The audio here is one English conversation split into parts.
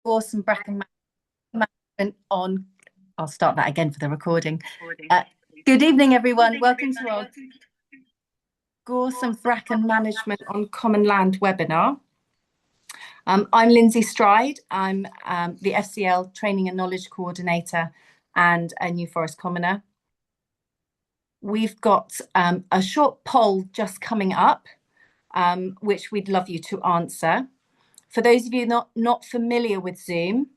Gorse and Bracken management on. I'll start that again for the recording. Good evening, everyone. Welcome to our Gorse and Bracken management on common land webinar. I'm Lindsay Stride. I'm the FCL Training and Knowledge Coordinator and a New Forest Commoner. We've got a short poll just coming up, which we'd love you to answer. For those of you not familiar with Zoom,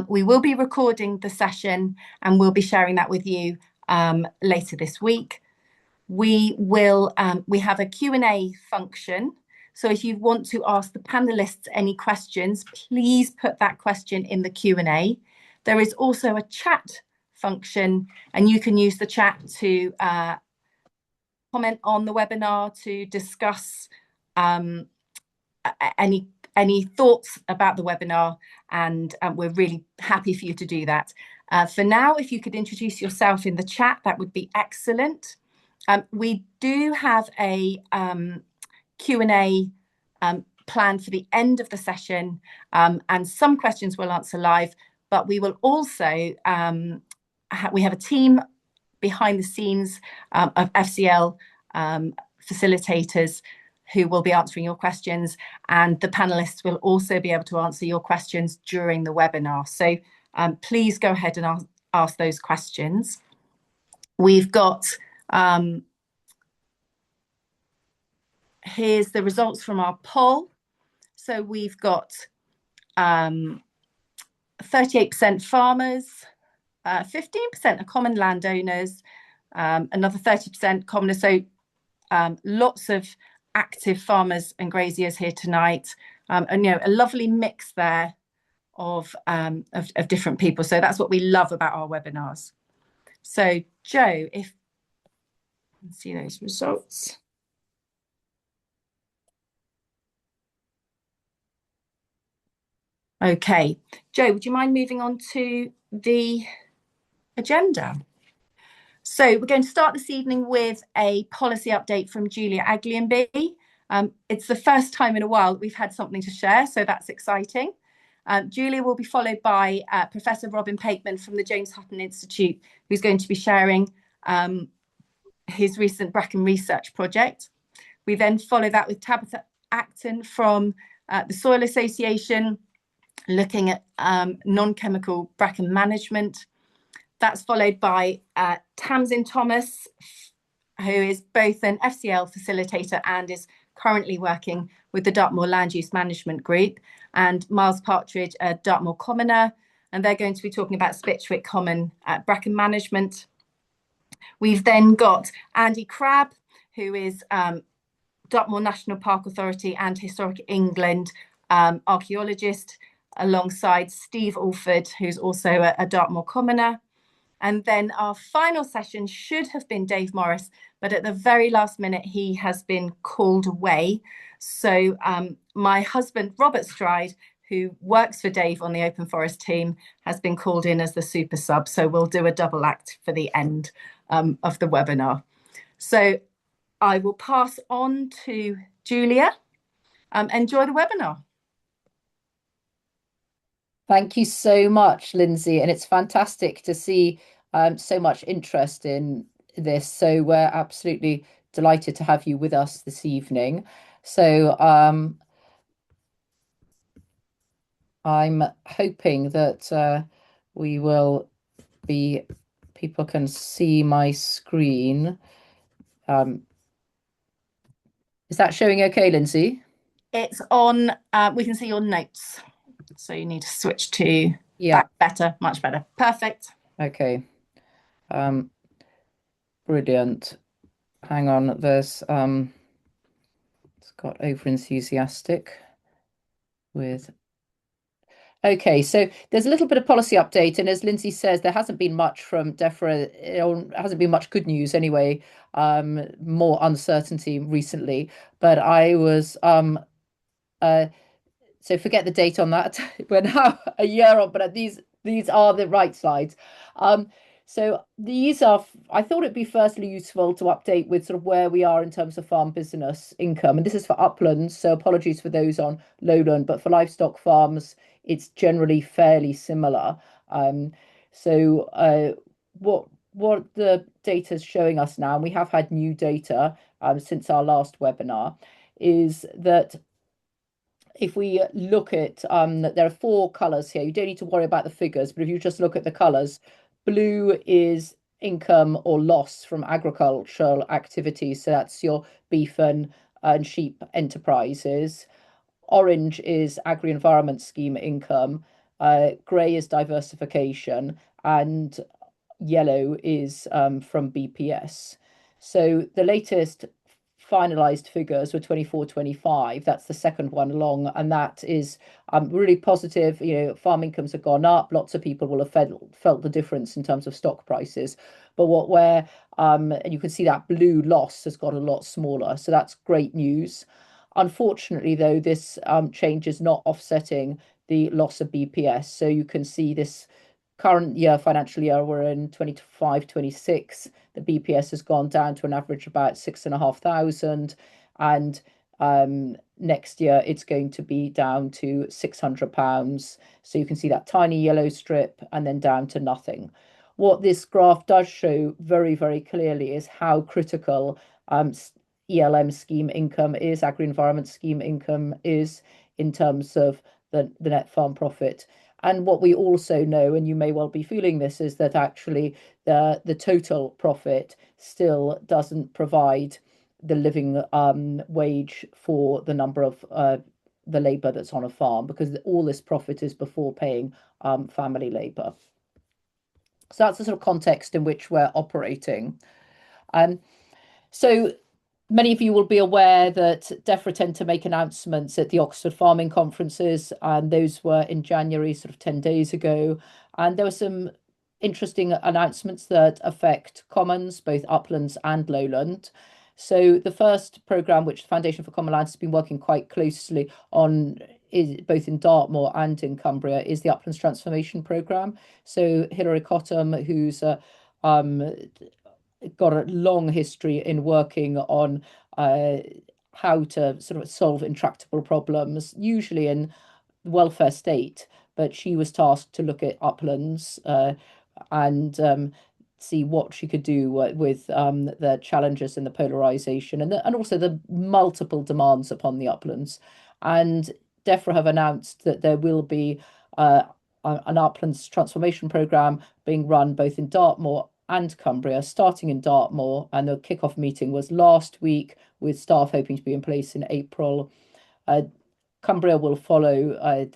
we will be recording the session and we'll be sharing that with you later this week. We have a Q&A function. So if you want to ask the panelists any questions, please put that question in the Q&A. There is also a chat function, and you can use the chat to comment on the webinar, to discuss any thoughts about the webinar, and we're really happy for you to do that. For now, if you could introduce yourself in the chat, that would be excellent. We do have a Q&A planned for the end of the session, and some questions we'll answer live, but we will also, we have a team behind the scenes of FCL facilitators who will be answering your questions, and the panelists will also be able to answer your questions during the webinar. So please go ahead and ask those questions. We've got, here's the results from our poll. So we've got 38% farmers, 15% are common landowners, another 30% commoners. So lots of active farmers and graziers here tonight, and a lovely mix there of different people. So that's what we love about our webinars. So Joe, if you can see those results. Okay, Joe, would you mind moving on to the agenda? So we're going to start this evening with a policy update from Julia Aglionby. It's the first time in a while that we've had something to share, so that's exciting. Julia will be followed by Professor Robin Pakeman from the James Hutton Institute, who's going to be sharing his recent Bracken research project. We then follow that with Tabitha Acton from the Soil Association, looking at non-chemical bracken management. That's followed by Tamsin Thomas, who is both an FCL facilitator and is currently working with the Dartmoor Land Use Management Group, and Miles Partridge Dartmoor Commoner, and they're going to be talking about Spitchwick Common bracken management. We've then got Andy Crabb, who is Dartmoor National Park Authority and Historic England archaeologist, alongside Steve Alford, who's also a Dartmoor Commoner. And then our final session should have been Dave Morris, but at the very last minute, he has been called away. So my husband, Robert Stride, who works for Dave on the Open Forest team, has been called in as the super sub. So we'll do a double act for the end of the webinar. So I will pass on to Julia. Enjoy the webinar. Thank you so much, Lindsay, and it's fantastic to see so much interest in this. So we're absolutely delighted to have you with us this evening. So I'm hoping that we will be, people can see my screen. Is that showing okay, Lindsay? It's on, we can see your notes. So you need to switch to that better, much better. Perfect. Okay. Brilliant. Hang on, there's it's got over enthusiastic with. Okay, so there's a little bit of policy update, and as Lindsay says, there hasn't been much from DEFRA, it hasn't been much good news anyway, more uncertainty recently, but I was so forget the date on that. We're now a year on, but these are the right slides. So these are, I thought it'd be firstly useful to update with sort of where we are in terms of farm business income. And this is for uplands, so apologies for those on lowland, but for livestock farms, it's generally fairly similar. Um, what the data is showing us now, and we have had new data since our last webinar, is that if we look at there are four colours here. You don't need to worry about the figures, but if you just look at the colours, blue is income or loss from agricultural activities. So that's your beef and sheep enterprises. Orange is agri-environment scheme income. Grey is diversification, and yellow is from BPS. So the latest finalized figures were 24-25. That's the second one along, and that is really positive. Farm incomes have gone up. Lots of people will have felt the difference in terms of stock prices. But and you can see that blue loss has got a lot smaller. So that's great news. Unfortunately, though, this change is not offsetting the loss of BPS. So you can see this current year, financial year, we're in 25-26. The BPS has gone down to an average of about 6,500, and next year it's going to be down to £600. So you can see that tiny yellow strip and then down to nothing. What this graph does show very, very clearly is how critical ELM scheme income is, agri-environment scheme income is, in terms of the net farm profit. And what we also know, and you may well be feeling this, is that actually the total profit still doesn't provide the living wage for the number of the labour that's on a farm, because all this profit is before paying family labour. So that's the sort of context in which we're operating. So many of you will be aware that DEFRA tend to make announcements at the Oxford farming conferences, and those were in January, sort of 10 days ago. And there were some interesting announcements that affect commons, both uplands and lowland. So the first programme, which the Foundation for Common Lands has been working quite closely on, is both in Dartmoor and in Cumbria, is the Uplands Transformation Programme. So Hilary Cottam, who's got a long history in working on how to sort of solve intractable problems, usually in welfare state, but she was tasked to look at uplands and see what she could do with the challenges and the polarization and also the multiple demands upon the uplands. And DEFRA have announced that there will be an uplands transformation programme being run both in Dartmoor and Cumbria, starting in Dartmoor, and the kick-off meeting was last week, with staff hoping to be in place in April. Cumbria will follow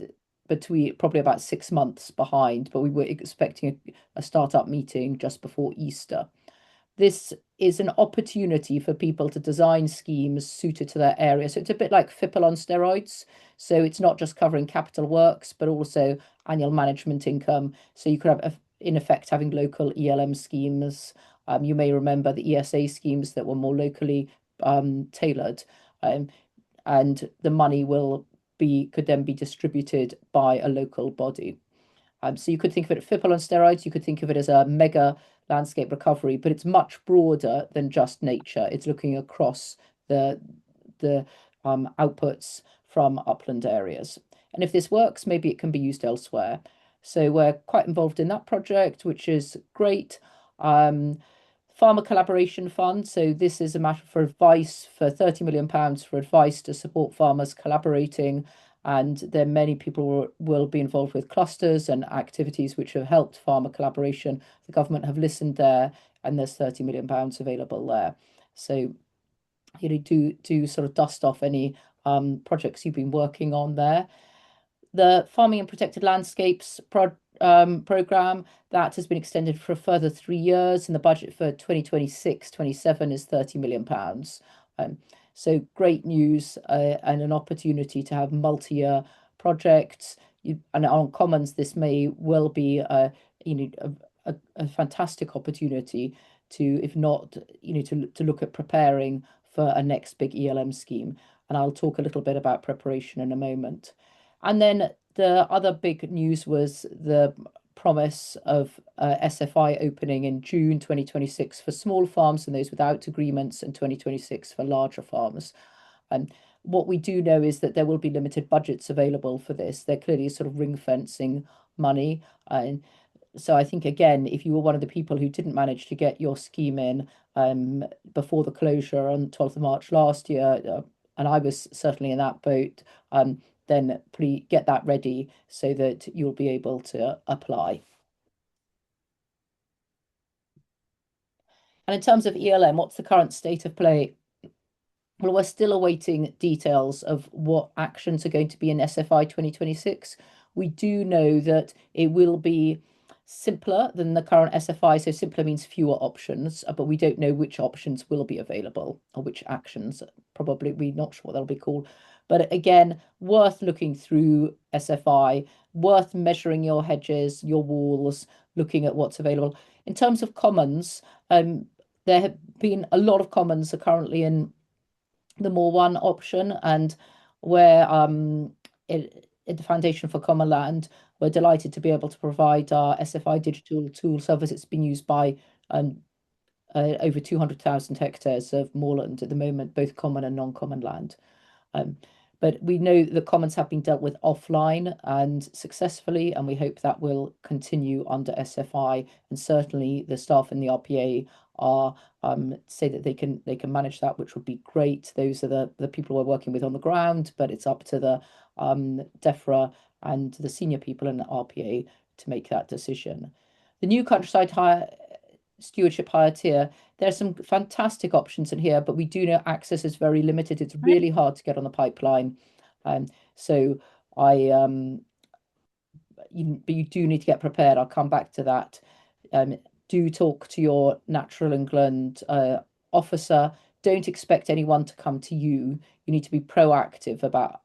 between probably about 6 months behind, but we were expecting a start-up meeting just before Easter. This is an opportunity for people to design schemes suited to their area. So it's a bit like FIPL on steroids. So it's not just covering capital works, but also annual management income. So you could have, in effect, having local ELM schemes. You may remember the ESA schemes that were more locally tailored, and the money could then be distributed by a local body. So you could think of it as FIPL on steroids. You could think of it as a mega landscape recovery, but it's much broader than just nature. It's looking across the outputs from upland areas. And if this works, maybe it can be used elsewhere. So we're quite involved in that project, which is great. Farmer Collaboration Fund. So this is a matter for advice, for £30 million for advice to support farmers collaborating. And then many people will be involved with clusters and activities which have helped farmer collaboration. The government have listened there, and there's £30 million available there. So do sort of dust off any projects you've been working on there. The Farming and Protected Landscapes programme, that has been extended for a further 3 years, and the budget for 2026-27 is £30 million. So great news and an opportunity to have multi-year projects. And on commons, this may well be a fantastic opportunity to, if not, to look at preparing for a next big ELM scheme. And I'll talk a little bit about preparation in a moment. And then the other big news was the promise of SFI opening in June 2026 for small farms and those without agreements, and 2026 for larger farms. And what we do know is that there will be limited budgets available for this. There clearly is sort of ring fencing money. And so I think, again, if you were one of the people who didn't manage to get your scheme in before the closure on 12th of March last year, and I was certainly in that boat, then please get that ready so that you'll be able to apply. And in terms of ELM, what's the current state of play? Well, we're still awaiting details of what actions are going to be in SFI 2026. We do know that it will be simpler than the current SFI. So simpler means fewer options, but we don't know which options will be available or which actions. Probably we're not sure what they'll be called. But again, worth looking through SFI, worth measuring your hedges, your walls, looking at what's available. In terms of commons, there have been a lot of commons are currently in the More One option, and where at the Foundation for Common Land, we're delighted to be able to provide our SFI digital tool service. It's been used by over 200,000 hectares of moorland at the moment, both common and non-common land. But we know the commons have been dealt with offline and successfully, and we hope that will continue under SFI. And certainly the staff in the RPA are say that they can manage that, which would be great. Those are the people we're working with on the ground, but it's up to the DEFRA and the senior people in the RPA to make that decision. The new countryside stewardship higher tier, there's some fantastic options in here, but we do know access is very limited. It's really hard to get on the pipeline. So you do need to get prepared. I'll come back to that. Do talk to your Natural England officer. Don't expect anyone to come to you. You need to be proactive about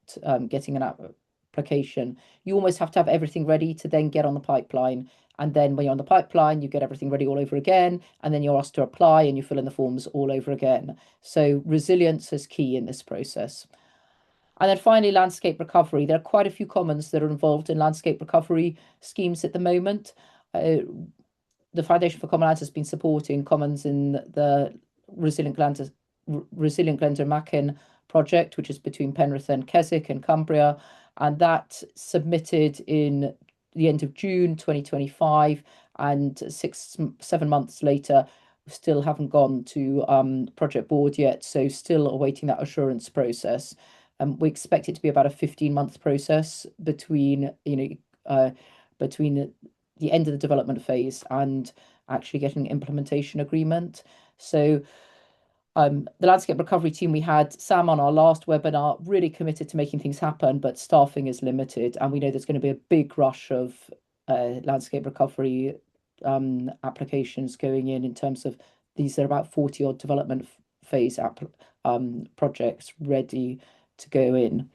getting an application. You almost have to have everything ready to then get on the pipeline. And then when you're on the pipeline, you get everything ready all over again. And then you're asked to apply and you fill in the forms all over again. So resilience is key in this process. And then finally, landscape recovery. There are quite a few commons that are involved in landscape recovery schemes at the moment. The Foundation for Common Lands has been supporting commons in the Resilient Glens and Mackin project, which is between Penrith and Keswick in Cumbria. And that submitted in the end of June 2025, and 6-7 months later, still haven't gone to project board yet. So still awaiting that assurance process. We expect it to be about a 15-month process between between the end of the development phase and actually getting an implementation agreement. So the landscape recovery team, we had Sam on our last webinar, really committed to making things happen, but staffing is limited. And we know there's going to be a big rush of landscape recovery applications going in terms of these are about 40 odd development phase projects ready to go in.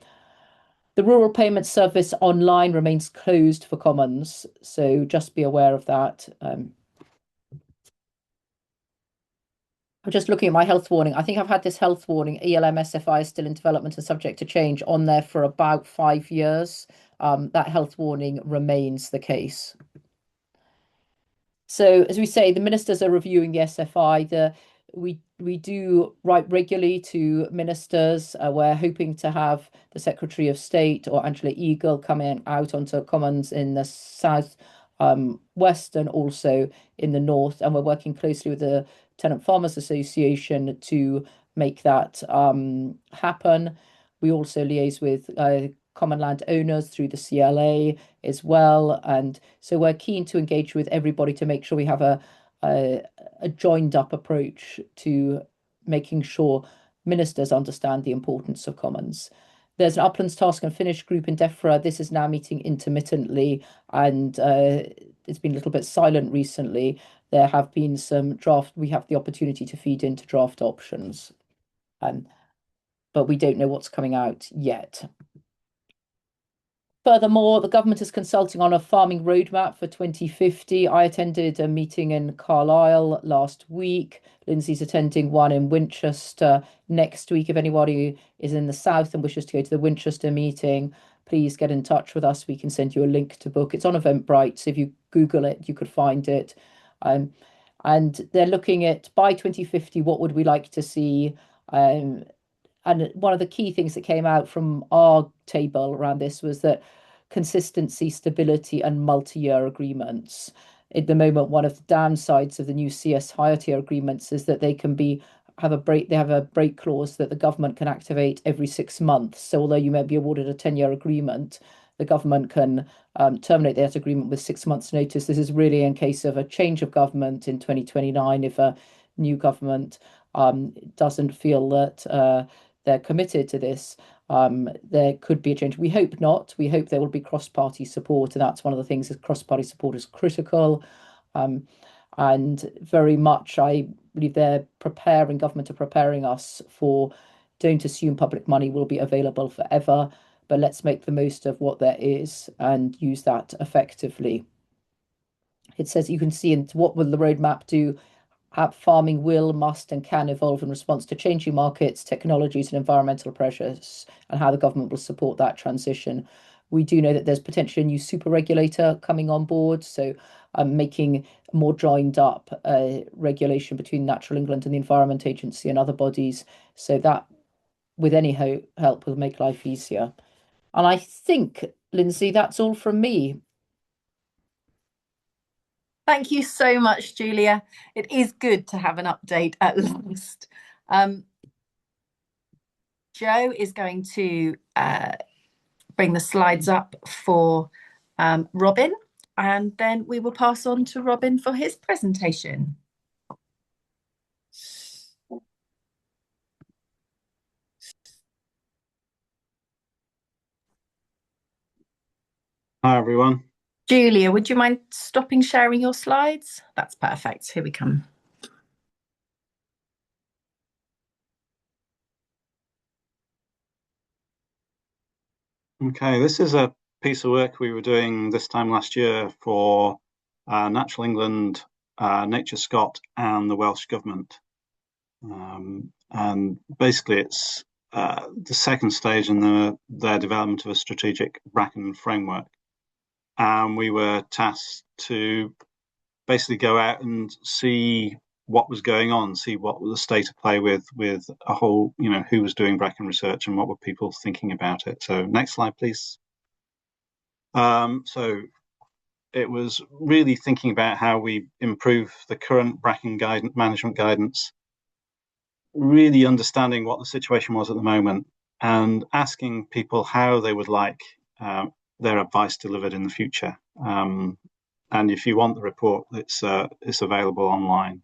The Rural Payment Service online remains closed for commons, so just be aware of that. I'm just looking at my health warning. I think I've had this health warning, ELM SFI is still in development and subject to change, on there for about 5 years. That health warning remains the case. So as we say, the ministers are reviewing the SFI. We do write regularly to ministers. We're hoping to have the Secretary of State or Angela Eagle coming out onto commons in the south west and also in the north. And we're working closely with the Tenant Farmers Association to make that happen. We also liaise with common land owners through the CLA as well. And so we're keen to engage with everybody to make sure we have a joined up approach to making sure ministers understand the importance of commons. There's an Uplands Task and Finish group in DEFRA. This is now meeting intermittently, and it's been a little bit silent recently. There have been some draft, we have the opportunity to feed into draft options, but we don't know what's coming out yet. Furthermore, the government is consulting on a farming roadmap for 2050. I attended a meeting in Carlisle last week. Lindsay's attending one in Winchester next week. If anybody is in the south and wishes to go to the Winchester meeting, please get in touch with us. We can send you a link to book. It's on Eventbrite, so if you Google it, you could find it. And they're looking at, by 2050, what would we like to see? And one of the key things that came out from our table around this was that consistency, stability, and multi-year agreements. At the moment, one of the downsides of the new CS higher tier agreements is that they have a break clause that the government can activate every 6 months. So although you may be awarded a 10-year agreement, the government can terminate that agreement with 6 months' notice. This is really in case of a change of government in 2029. If a new government doesn't feel that they're committed to this, there could be a change. We hope not. We hope there will be cross-party support, and that's one of the things that cross-party support is critical. And very much, I believe government are preparing us for, don't assume public money will be available forever, but let's make the most of what there is and use that effectively. It says you can see into what will the roadmap do. Farming will, must, and can evolve in response to changing markets, technologies, and environmental pressures, and how the government will support that transition. We do know that there's potentially a new super regulator coming on board, so making a more joined up regulation between Natural England and the Environment Agency and other bodies, so that with any help will make life easier. And I think, Lindsay, that's all from me. Thank you so much, Julia. It is good to have an update at last. Joe is going to bring the slides up for Robin, and then we will pass on to Robin for his presentation. Hi, everyone. Julia, would you mind stopping sharing your slides? That's perfect. Here we come. Okay, this is a piece of work we were doing this time last year for Natural England, Nature Scot, and the Welsh Government. And basically, it's the second stage in their development of a strategic bracken framework. And we were tasked to basically go out and see what was going on, see what was the state of play with a whole, who was doing bracken research and what were people thinking about it. So next slide, please. So it was really thinking about how we improve the current bracken management guidance, really understanding what the situation was at the moment and asking people how they would like their advice delivered in the future. And if you want the report, it's available online.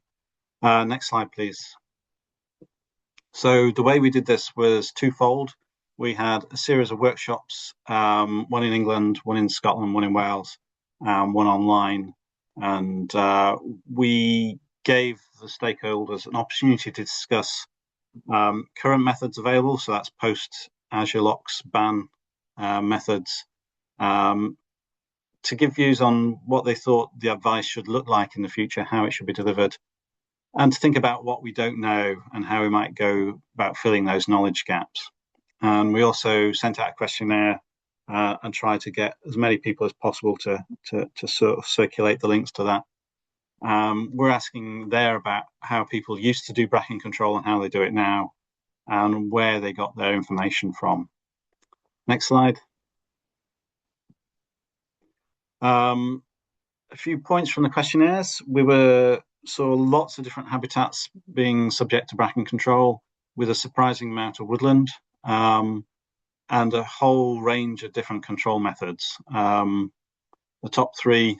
Next slide, please. So the way we did this was twofold. We had a series of workshops, one in England, one in Scotland, one in Wales, one online. And we gave the stakeholders an opportunity to discuss current methods available. So that's post-Azure locks ban methods, to give views on what they thought the advice should look like in the future, how it should be delivered, and to think about what we don't know and how we might go about filling those knowledge gaps. And we also sent out a questionnaire and tried to get as many people as possible to sort of circulate the links to that. We're asking there about how people used to do bracken control and how they do it now, and where they got their information from. Next slide. A few points from the questionnaires. We saw lots of different habitats being subject to bracken control, with a surprising amount of woodland, and a whole range of different control methods. The top three,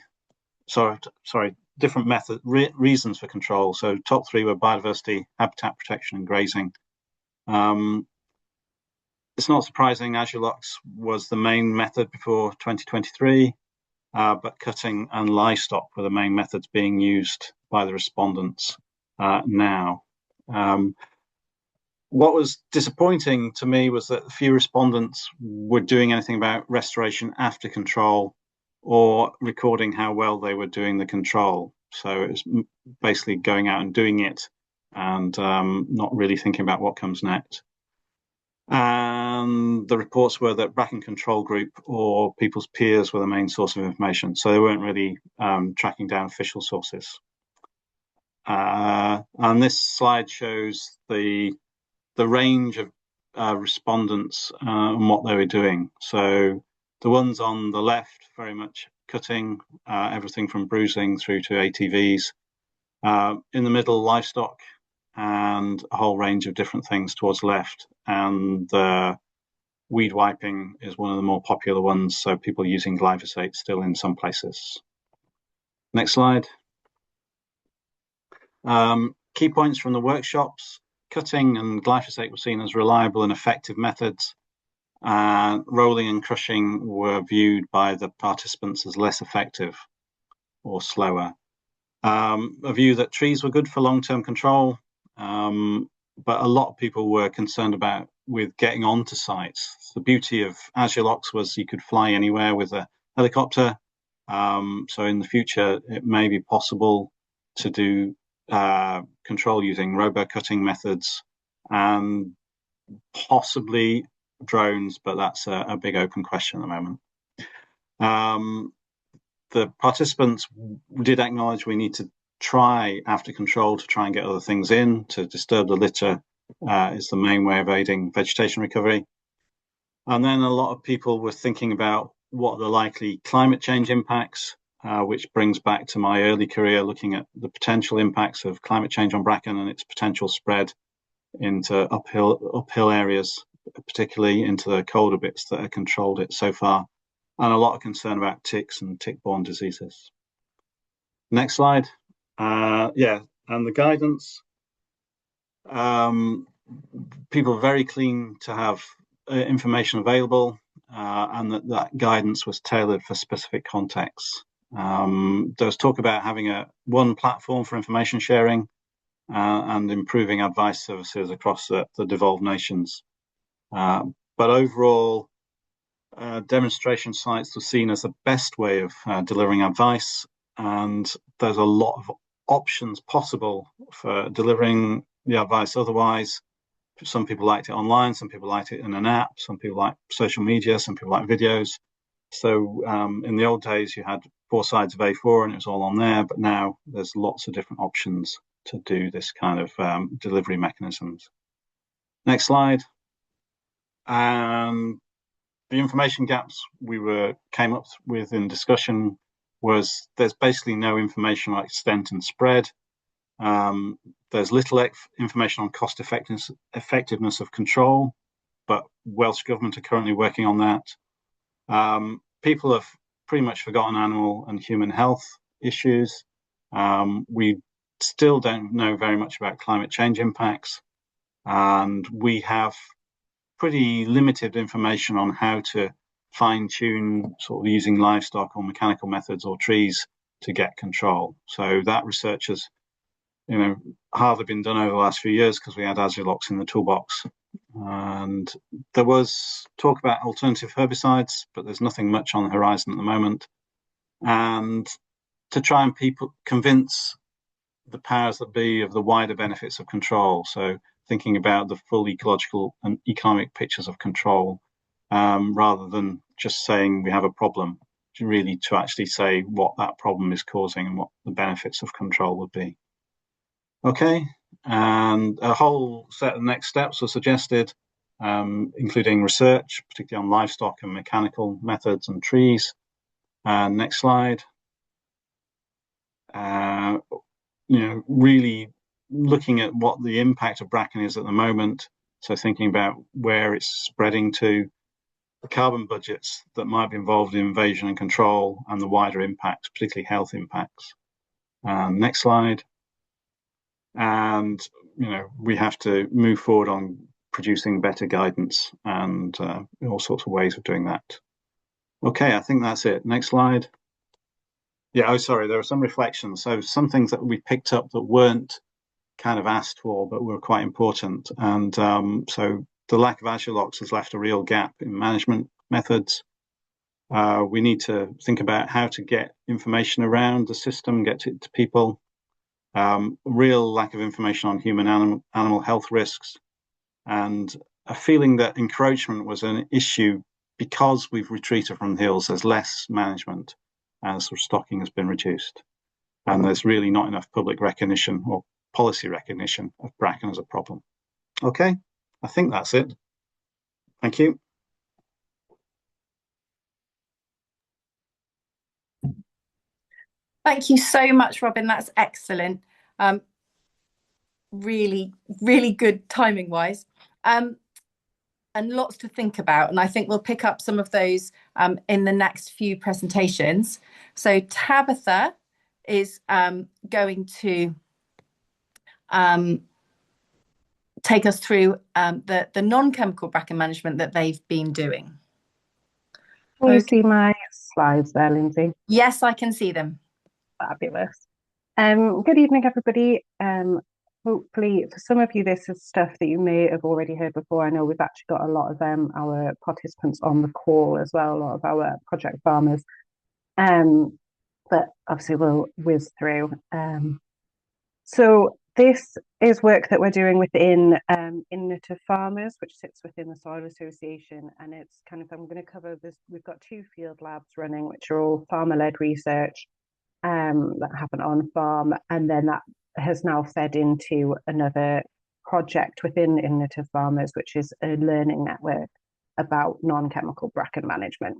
different reasons for control. So top three were biodiversity, habitat protection, and grazing. It's not surprising Azure locks was the main method before 2023. But cutting and livestock were the main methods being used by the respondents now. What was disappointing to me was that few respondents were doing anything about restoration after control or recording how well they were doing the control. So it was basically going out and doing it and not really thinking about what comes next. And and the reports were that Bracken Control Group or people's peers were the main source of information, so they weren't really tracking down official sources. And this slide shows the range of respondents and what they were doing. So the ones on the left, very much cutting, everything from bruising through to ATVs. In the middle, livestock, and a whole range of different things towards the left. And weed wiping is one of the more popular ones, so people using glyphosate still in some places. Next slide. Key points from the workshops. Cutting and glyphosate were seen as reliable and effective methods. Rolling and crushing were viewed by the participants as less effective or slower. A view that trees were good for long-term control, but a lot of people were concerned about with getting onto sites. The beauty of Archaeologist was you could fly anywhere with a helicopter. So in the future, it may be possible to do control using robo-cutting methods and possibly drones, but that's a big open question at the moment. The participants did acknowledge we need to try after control to try and get other things in. To disturb the litter is the main way of aiding vegetation recovery. And then a lot of people were thinking about what are the likely climate change impacts, which brings back to my early career looking at the potential impacts of climate change on Bracken and its potential spread into uphill areas, particularly into the colder bits that have controlled it so far. And a lot of concern about ticks and tick-borne diseases. Next slide. Yeah, and the guidance. People are very keen to have information available, and that guidance was tailored for specific contexts. There's talk about having one platform for information sharing and improving advice services across the devolved nations. But overall, demonstration sites were seen as the best way of delivering advice, and there's a lot of options possible for delivering the advice otherwise. Some people liked it online, some people liked it in an app, some people like social media, some people like videos. So in the old days, you had 4 sides of A4 and it was all on there, but now there's lots of different options to do this kind of delivery mechanisms. Next slide. The information gaps we came up with in discussion was there's basically no information on extent and spread. There's little information on cost effectiveness of control, but Welsh Government are currently working on that. People have pretty much forgotten animal and human health issues. We still don't know very much about climate change impacts, and we have pretty limited information on how to fine-tune sort of using livestock or mechanical methods or trees to get control. So that research has, hardly been done over the last few years because we had Archaeologist in the toolbox. And there was talk about alternative herbicides, but there's nothing much on the horizon at the moment. And to try and convince the powers that be of the wider benefits of control. So thinking about the full ecological and economic pictures of control, rather than just saying we have a problem, to actually say what that problem is causing and what the benefits of control would be. Okay, and a whole set of next steps were suggested, including research, particularly on livestock and mechanical methods and trees. Next slide. Really looking at what the impact of Bracken is at the moment. So thinking about where it's spreading to, the carbon budgets that might be involved in invasion and control, and the wider impacts, particularly health impacts. Next slide. And, we have to move forward on producing better guidance and all sorts of ways of doing that. Okay, I think that's it. Next slide. Yeah, there are some reflections. So some things that we picked up that weren't kind of asked for, but were quite important. And so the lack of Archaeologist has left a real gap in management methods. We need to think about how to get information around the system, get it to people. Real lack of information on human animal health risks, and a feeling that encroachment was an issue because we've retreated from the hills. There's less management as stocking has been reduced. And there's really not enough public recognition or policy recognition of bracken as a problem. Okay, I think that's it. Thank you. Thank you so much, Robin. That's excellent. Really, really good timing wise. And lots to think about. And I think we'll pick up some of those in the next few presentations. So Tabitha is going to take us through the non-chemical bracken management that they've been doing. Can you see my slides there, Lindsay? Yes, I can see them. Fabulous. Good evening, everybody. Hopefully, for some of you, this is stuff that you may have already heard before. I know we've actually got a lot of our participants on the call as well, a lot of our project farmers. But obviously, we'll whiz through. So this is work that we're doing within Innovative Farmers, which sits within the Soil Association, and it's kind of, I'm going to cover this. We've got 2 field labs running, which are all farmer-led research that happen on farm, and then that has now fed into another project within Innovative Farmers, which is a learning network about non-chemical bracken management.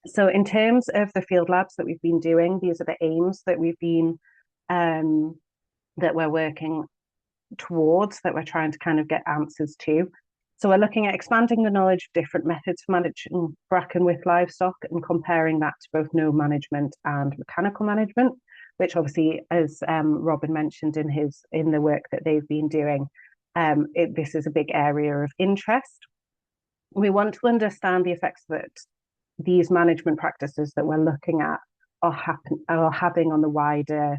So in terms of the field labs that we've been doing, these are the aims that we've been that we're working towards, that we're trying to kind of get answers to. So we're looking at expanding the knowledge of different methods for managing bracken with livestock and comparing that to both no management and mechanical management, which obviously, as Robin mentioned in the work that they've been doing, this is a big area of interest. We want to understand the effects that these management practices that we're looking at are having on the wider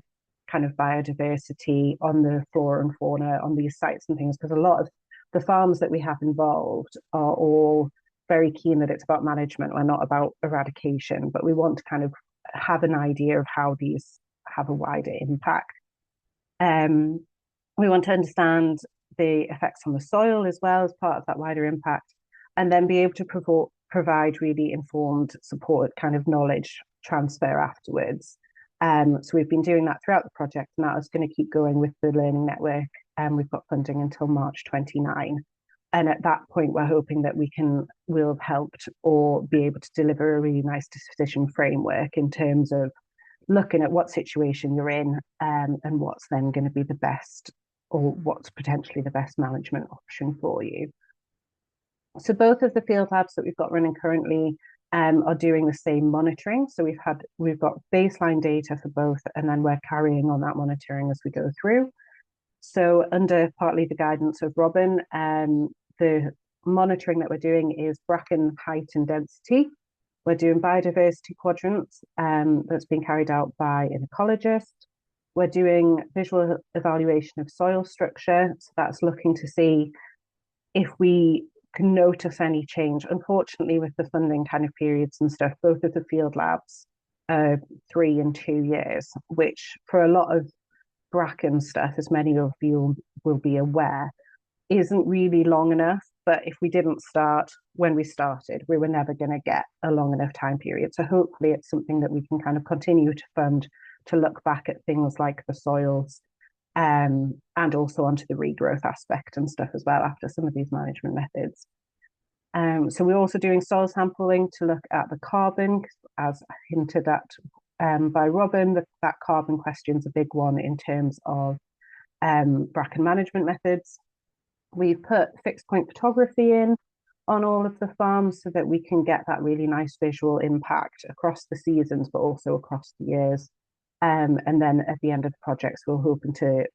kind of biodiversity, on the flora and fauna, on these sites and things, because a lot of the farms that we have involved are all very keen that it's about management. We're not about eradication, but we want to kind of have an idea of how these have a wider impact. We want to understand the effects on the soil as well as part of that wider impact, and then be able to provide really informed support, kind of knowledge transfer afterwards. So we've been doing that throughout the project, and that is going to keep going with the learning network. We've got funding until March 29. And at that point, we're hoping that we'll have helped or be able to deliver a really nice decision framework in terms of looking at what situation you're in, and what's then going to be the best, or what's potentially the best management option for you. So both of the field labs that we've got running currently are doing the same monitoring. So we've got baseline data for both, and then we're carrying on that monitoring as we go through. So under partly the guidance of Robin, the monitoring that we're doing is bracken height and density. We're doing biodiversity quadrants that's being carried out by an ecologist. We're doing visual evaluation of soil structure. So that's looking to see if we can notice any change. Unfortunately, with the funding kind of periods and stuff, both of the field labs are 3 and 2 years, which for a lot of bracken stuff, as many of you will be aware, isn't really long enough. But if we didn't start when we started, we were never going to get a long enough time period. So hopefully it's something that we can kind of continue to fund, to look back at things like the soils, and also onto the regrowth aspect and stuff as well after some of these management methods. So we're also doing soil sampling to look at the carbon, as hinted at by Robin. That carbon question is a big one in terms of bracken management methods. We've put fixed point photography in on all of the farms so that we can get that really nice visual impact across the seasons, but also across the years. And then at the end of the projects, we're hoping to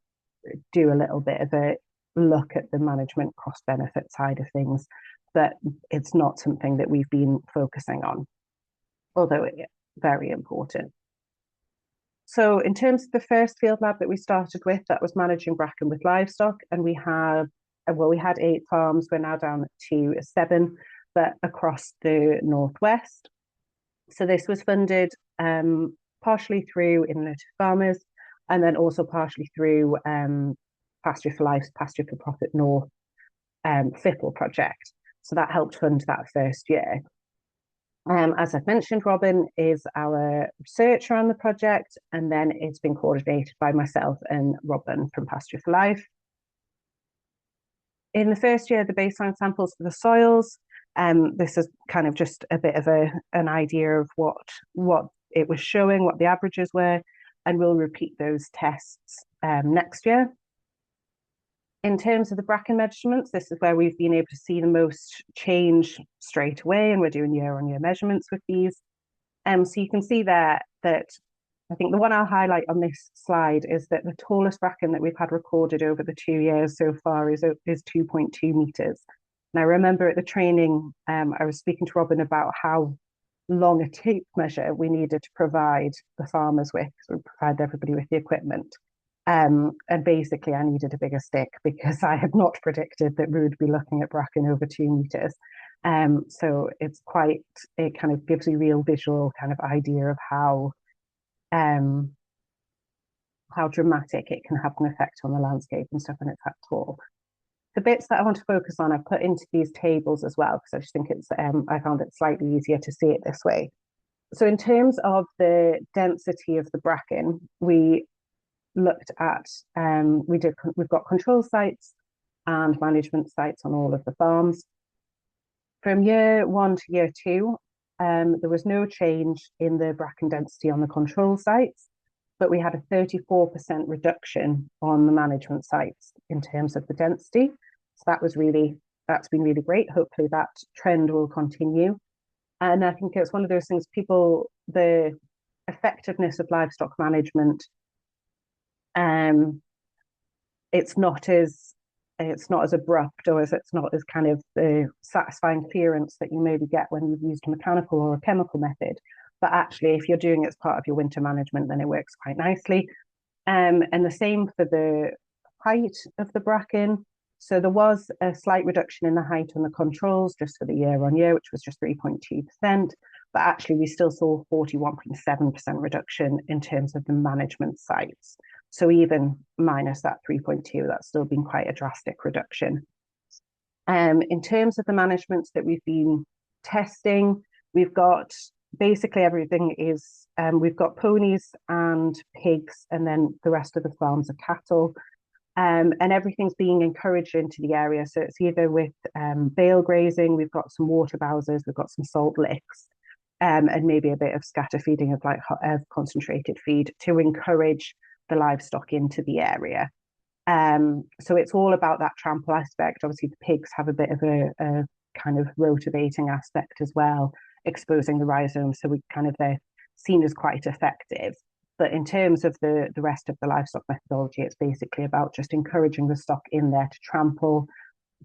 do a little bit of a look at the management cost benefit side of things, but it's not something that we've been focusing on, although it's very important. So in terms of the first field lab that we started with, that was managing bracken with livestock, and we had 8 farms. We're now down to 7, but across the northwest. So this was funded partially through Innovative Farmers, and then also partially through Pasture for Life, Pasture for Profit North, FIPL project. So that helped fund that first year. As I've mentioned, Robin is our researcher on the project, and then it's been coordinated by myself and Robin from Pasture for Life. In the first year, the baseline samples for the soils, this is kind of just a bit of an idea of what it was showing, what the averages were, and we'll repeat those tests next year. In terms of the bracken measurements, this is where we've been able to see the most change straight away, and we're doing year-on-year measurements with these. So you can see there that I think the one I'll highlight on this slide is that the tallest bracken that we've had recorded over the 2 years so far is 2.2 metres. And I remember at the training, I was speaking to Robin about how long a tape measure we needed to provide the farmers with, so we provide everybody with the equipment. And basically I needed a bigger stick because I had not predicted that we would be looking at bracken over 2 metres. So it kind of gives you a real visual kind of idea of how dramatic it can have an effect on the landscape and stuff when it's that tall. The bits that I want to focus on, I've put into these tables as well, because I just think it's, I found it slightly easier to see it this way. So in terms of the density of the bracken, we looked at, we've got control sites and management sites on all of the farms. From year 1 to year 2, there was no change in the bracken density on the control sites, but we had a 34% reduction on the management sites in terms of the density. So that's been really great. Hopefully that trend will continue. And I think it's one of those things, the effectiveness of livestock management, it's not as abrupt, or it's not as kind of the satisfying clearance that you maybe get when you've used a mechanical or a chemical method. But actually, if you're doing it as part of your winter management, then it works quite nicely. And the same for the height of the bracken. So there was a slight reduction in the height on the controls just for the year on year, which was just 3.2%. But actually, we still saw 41.7% reduction in terms of the management sites. So even minus that 3.2, that's still been quite a drastic reduction. In terms of the managements that we've been testing, we've got basically everything is, we've got ponies and pigs, and then the rest of the farms are cattle. And everything's being encouraged into the area. So it's either with bale grazing, we've got some water bowsers, we've got some salt licks, and maybe a bit of scatter feeding of concentrated feed to encourage the livestock into the area. So it's all about that trample aspect. Obviously, the pigs have a bit of a kind of rotivating aspect as well, exposing the rhizomes. So they're seen as quite effective. But in terms of the rest of the livestock methodology, it's basically about just encouraging the stock in there to trample,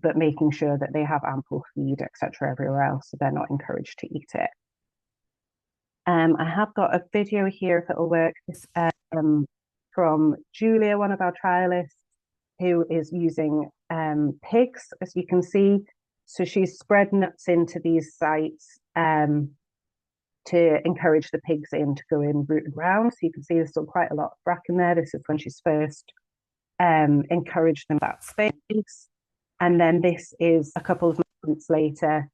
but making sure that they have ample feed, etc., everywhere else, so they're not encouraged to eat it. I have got a video here, if it'll work, from Julia, one of our trialists, who is using pigs, as you can see. So she's spread nuts into these sites to encourage the pigs in to go in root and round. So you can see there's still quite a lot of bracken there. This is when she's first encouraged them that space. And then this is a couple of months later,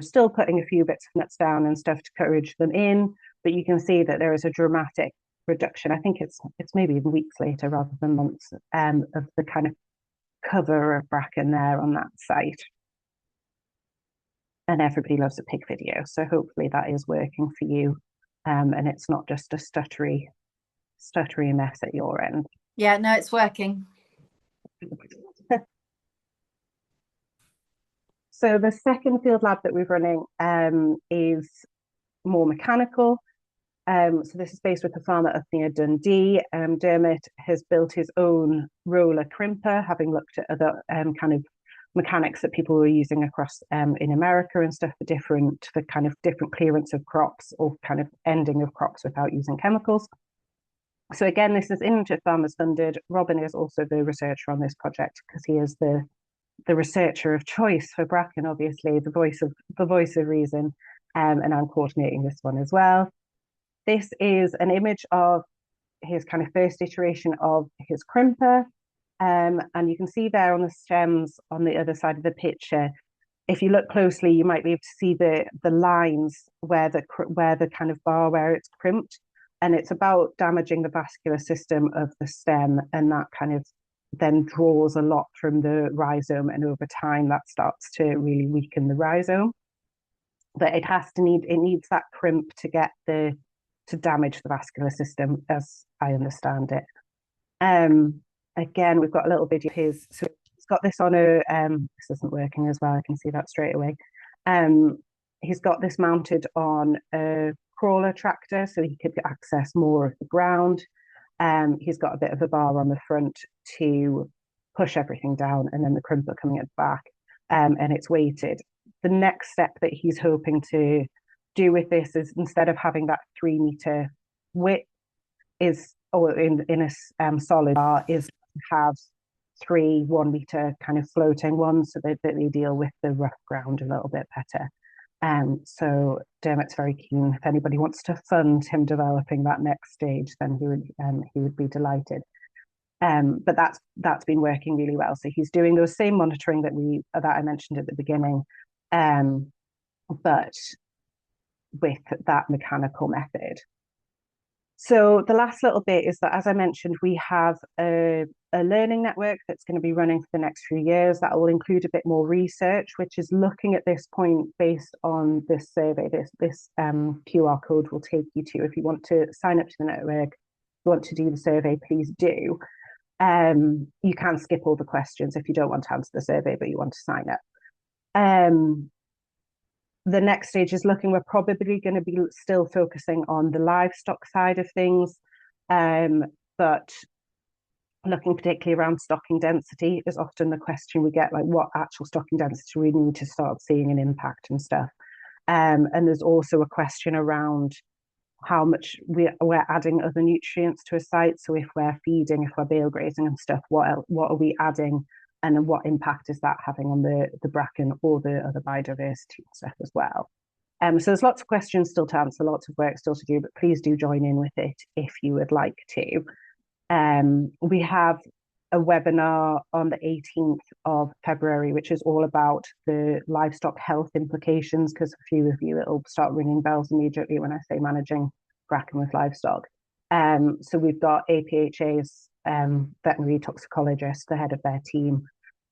still putting a few bits of nuts down and stuff to encourage them in. But you can see that there is a dramatic reduction. I think it's maybe even weeks later rather than months, of the kind of cover of bracken there on that site. And everybody loves a pig video, so hopefully that is working for you, and it's not just a stuttery mess at your end. Yeah, no, it's working. So the second field lab that we're running is more mechanical. So this is based with a farmer up near Dundee. Dermot has built his own roller crimper, having looked at other kind of mechanics that people were using across in America and stuff for different clearance of crops or kind of ending of crops without using chemicals. So again, this is Innovative Farmers funded. Robin is also the researcher on this project because he is the researcher of choice for bracken, obviously the voice of reason, and I'm coordinating this one as well. This is an image of his kind of first iteration of his crimper. And you can see there on the stems on the other side of the picture, if you look closely, you might be able to see the lines where the kind of bar where it's crimped, and it's about damaging the vascular system of the stem, and that kind of then draws a lot from the rhizome, and over time that starts to really weaken the rhizome. But it needs that crimp to get to damage the vascular system, as I understand it. Again, we've got a little video of his. So he's got this on a, this isn't working as well, I can see that straight away. He's got this mounted on a crawler tractor so he could access more of the ground. He's got a bit of a bar on the front to push everything down, and then the crimper coming at the back, and it's weighted. The next step that he's hoping to do with this is, instead of having that 3 meter width, or in a solid bar, is have 3 1 meter kind of floating ones, so that they deal with the rough ground a little bit better. So Dermot's very keen. If anybody wants to fund him developing that next stage, then he would be delighted. But that's been working really well. So he's doing those same monitoring that I mentioned at the beginning, but with that mechanical method. So the last little bit is that, as I mentioned, we have a learning network that's going to be running for the next few years. That will include a bit more research, which is looking at this point based on this survey. This QR code will take you to, if you want to sign up to the network, if you want to do the survey, please do. You can skip all the questions if you don't want to answer the survey, but you want to sign up. The next stage is we're probably going to be still focusing on the livestock side of things, but looking particularly around stocking density is often the question we get, like what actual stocking density we need to start seeing an impact and stuff. And there's also a question around how much we're adding other nutrients to a site. So if we're feeding, if we're bale grazing and stuff, what are we adding? And then what impact is that having on the bracken or the other biodiversity and stuff as well? So there's lots of questions still to answer, lots of work still to do, but please do join in with it if you would like to. We have a webinar on the 18th of February, which is all about the livestock health implications, because a few of you, it'll start ringing bells immediately when I say managing bracken with livestock. So we've got APHA's veterinary toxicologist, the head of their team,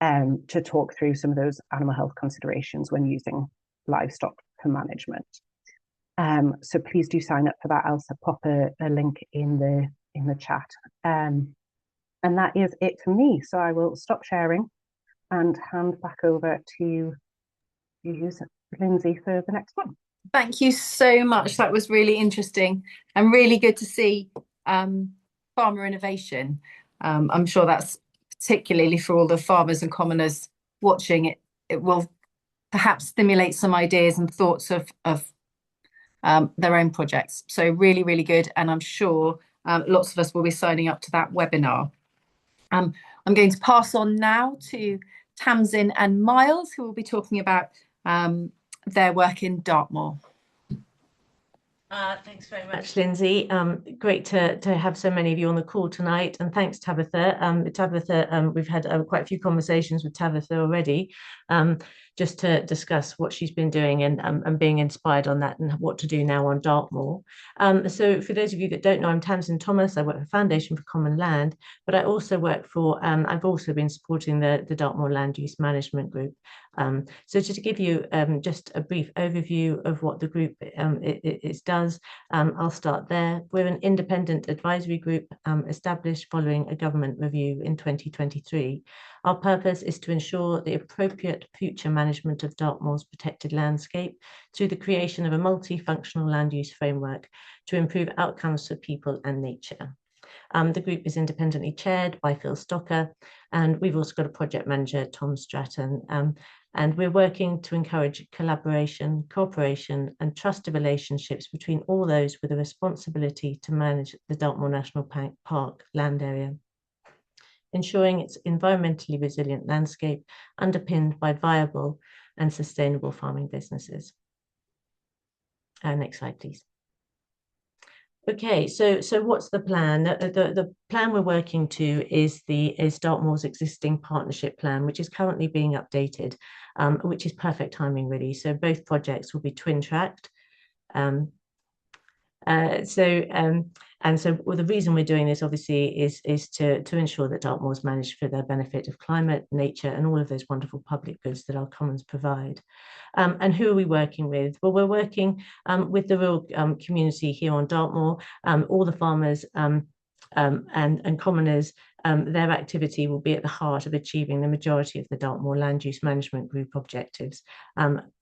to talk through some of those animal health considerations when using livestock for management. So please do sign up for that. I'll pop a link in the chat. And that is it for me. So I will stop sharing and hand back over to you, Lindsay, for the next one. Thank you so much. That was really interesting and really good to see farmer innovation. I'm sure that's particularly for all the farmers and commoners watching it. It will perhaps stimulate some ideas and thoughts of their own projects. So really, really good. And I'm sure lots of us will be signing up to that webinar. I'm going to pass on now to Tamsin and Miles, who will be talking about their work in Dartmoor. Thanks very much, Lindsay. Great to have so many of you on the call tonight, and thanks, Tabitha. Tabitha, we've had quite a few conversations with Tabitha already, just to discuss what she's been doing and being inspired on that and what to do now on Dartmoor. So for those of you that don't know, I'm Tamsin Thomas. I work for Foundation for Common Land, but I also work for, I've also been supporting the Dartmoor Land Use Management Group. So just to give you just a brief overview of what the group does, I'll start there. We're an independent advisory group established following a government review in 2023. Our purpose is to ensure the appropriate future management of Dartmoor's protected landscape through the creation of a multifunctional land use framework to improve outcomes for people and nature. The group is independently chaired by Phil Stocker, and we've also got a project manager, Tom Stratton, and we're working to encourage collaboration, cooperation, and trusted relationships between all those with a responsibility to manage the Dartmoor National Park land area, ensuring its environmentally resilient landscape underpinned by viable and sustainable farming businesses. Next slide, please. Okay, so what's the plan? The plan we're working to is Dartmoor's existing partnership plan, which is currently being updated, which is perfect timing really. So both projects will be twin tracked. Well, the reason we're doing this obviously is to ensure that Dartmoor is managed for the benefit of climate, nature, and all of those wonderful public goods that our commons provide. And who are we working with? Well, we're working with the rural community here on Dartmoor, all the farmers and commoners. Their activity will be at the heart of achieving the majority of the Dartmoor Land Use Management Group objectives.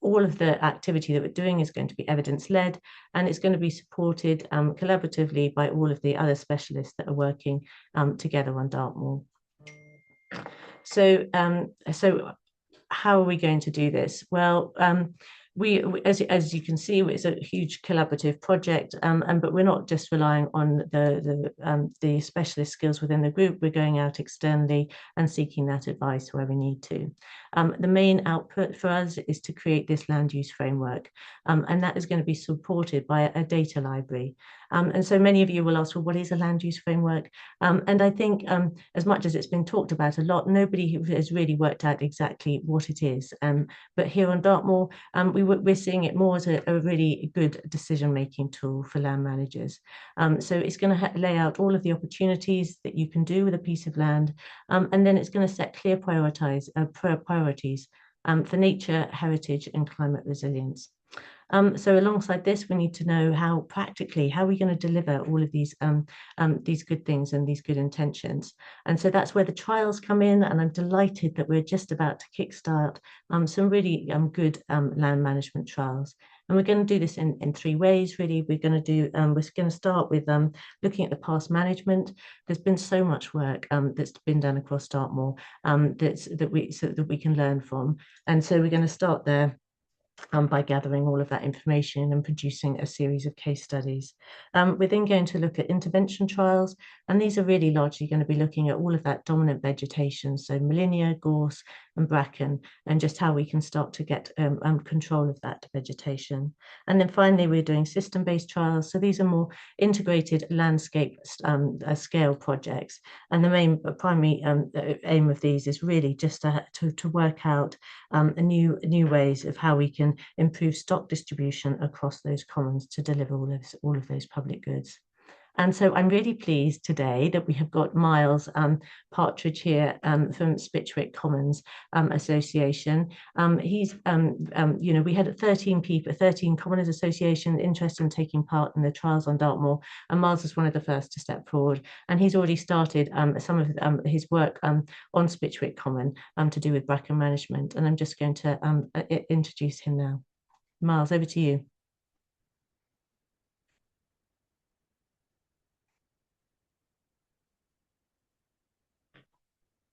All of the activity that we're doing is going to be evidence-led, and it's going to be supported collaboratively by all of the other specialists that are working together on Dartmoor. So how are we going to do this? Well, as you can see, it's a huge collaborative project, but we're not just relying on the specialist skills within the group. We're going out externally and seeking that advice where we need to. The main output for us is to create this land use framework, and that is going to be supported by a data library. And so many of you will ask, well, what is a land use framework? And I think as much as it's been talked about a lot, nobody has really worked out exactly what it is. But here on Dartmoor, we're seeing it more as a really good decision-making tool for land managers. So it's going to lay out all of the opportunities that you can do with a piece of land, and then it's going to set clear priorities for nature, heritage, and climate resilience. So alongside this, we need to know how we're going to deliver all of these good things and these good intentions. And so that's where the trials come in, and I'm delighted that we're just about to kickstart some really good land management trials. And we're going to do this in three ways, really. We're going to start with looking at the past management. There's been so much work that's been done across Dartmoor that we can learn from. And so we're going to start there by gathering all of that information and producing a series of case studies. We're then going to look at intervention trials, and these are really largely going to be looking at all of that dominant vegetation, so Molinia, gorse, and bracken, and just how we can start to get control of that vegetation. And then finally, we're doing system-based trials. So these are more integrated landscape scale projects. And the primary aim of these is really just to work out new ways of how we can improve stock distribution across those commons to deliver all of those public goods. And so I'm really pleased today that we have got Miles Partridge here from Spitchwick Commons Association. We had 13 Commoners Association interested in taking part in the trials on Dartmoor, and Miles was one of the first to step forward. And he's already started some of his work on Spitchwick Common to do with bracken management. And I'm just going to introduce him now. Miles, over to you.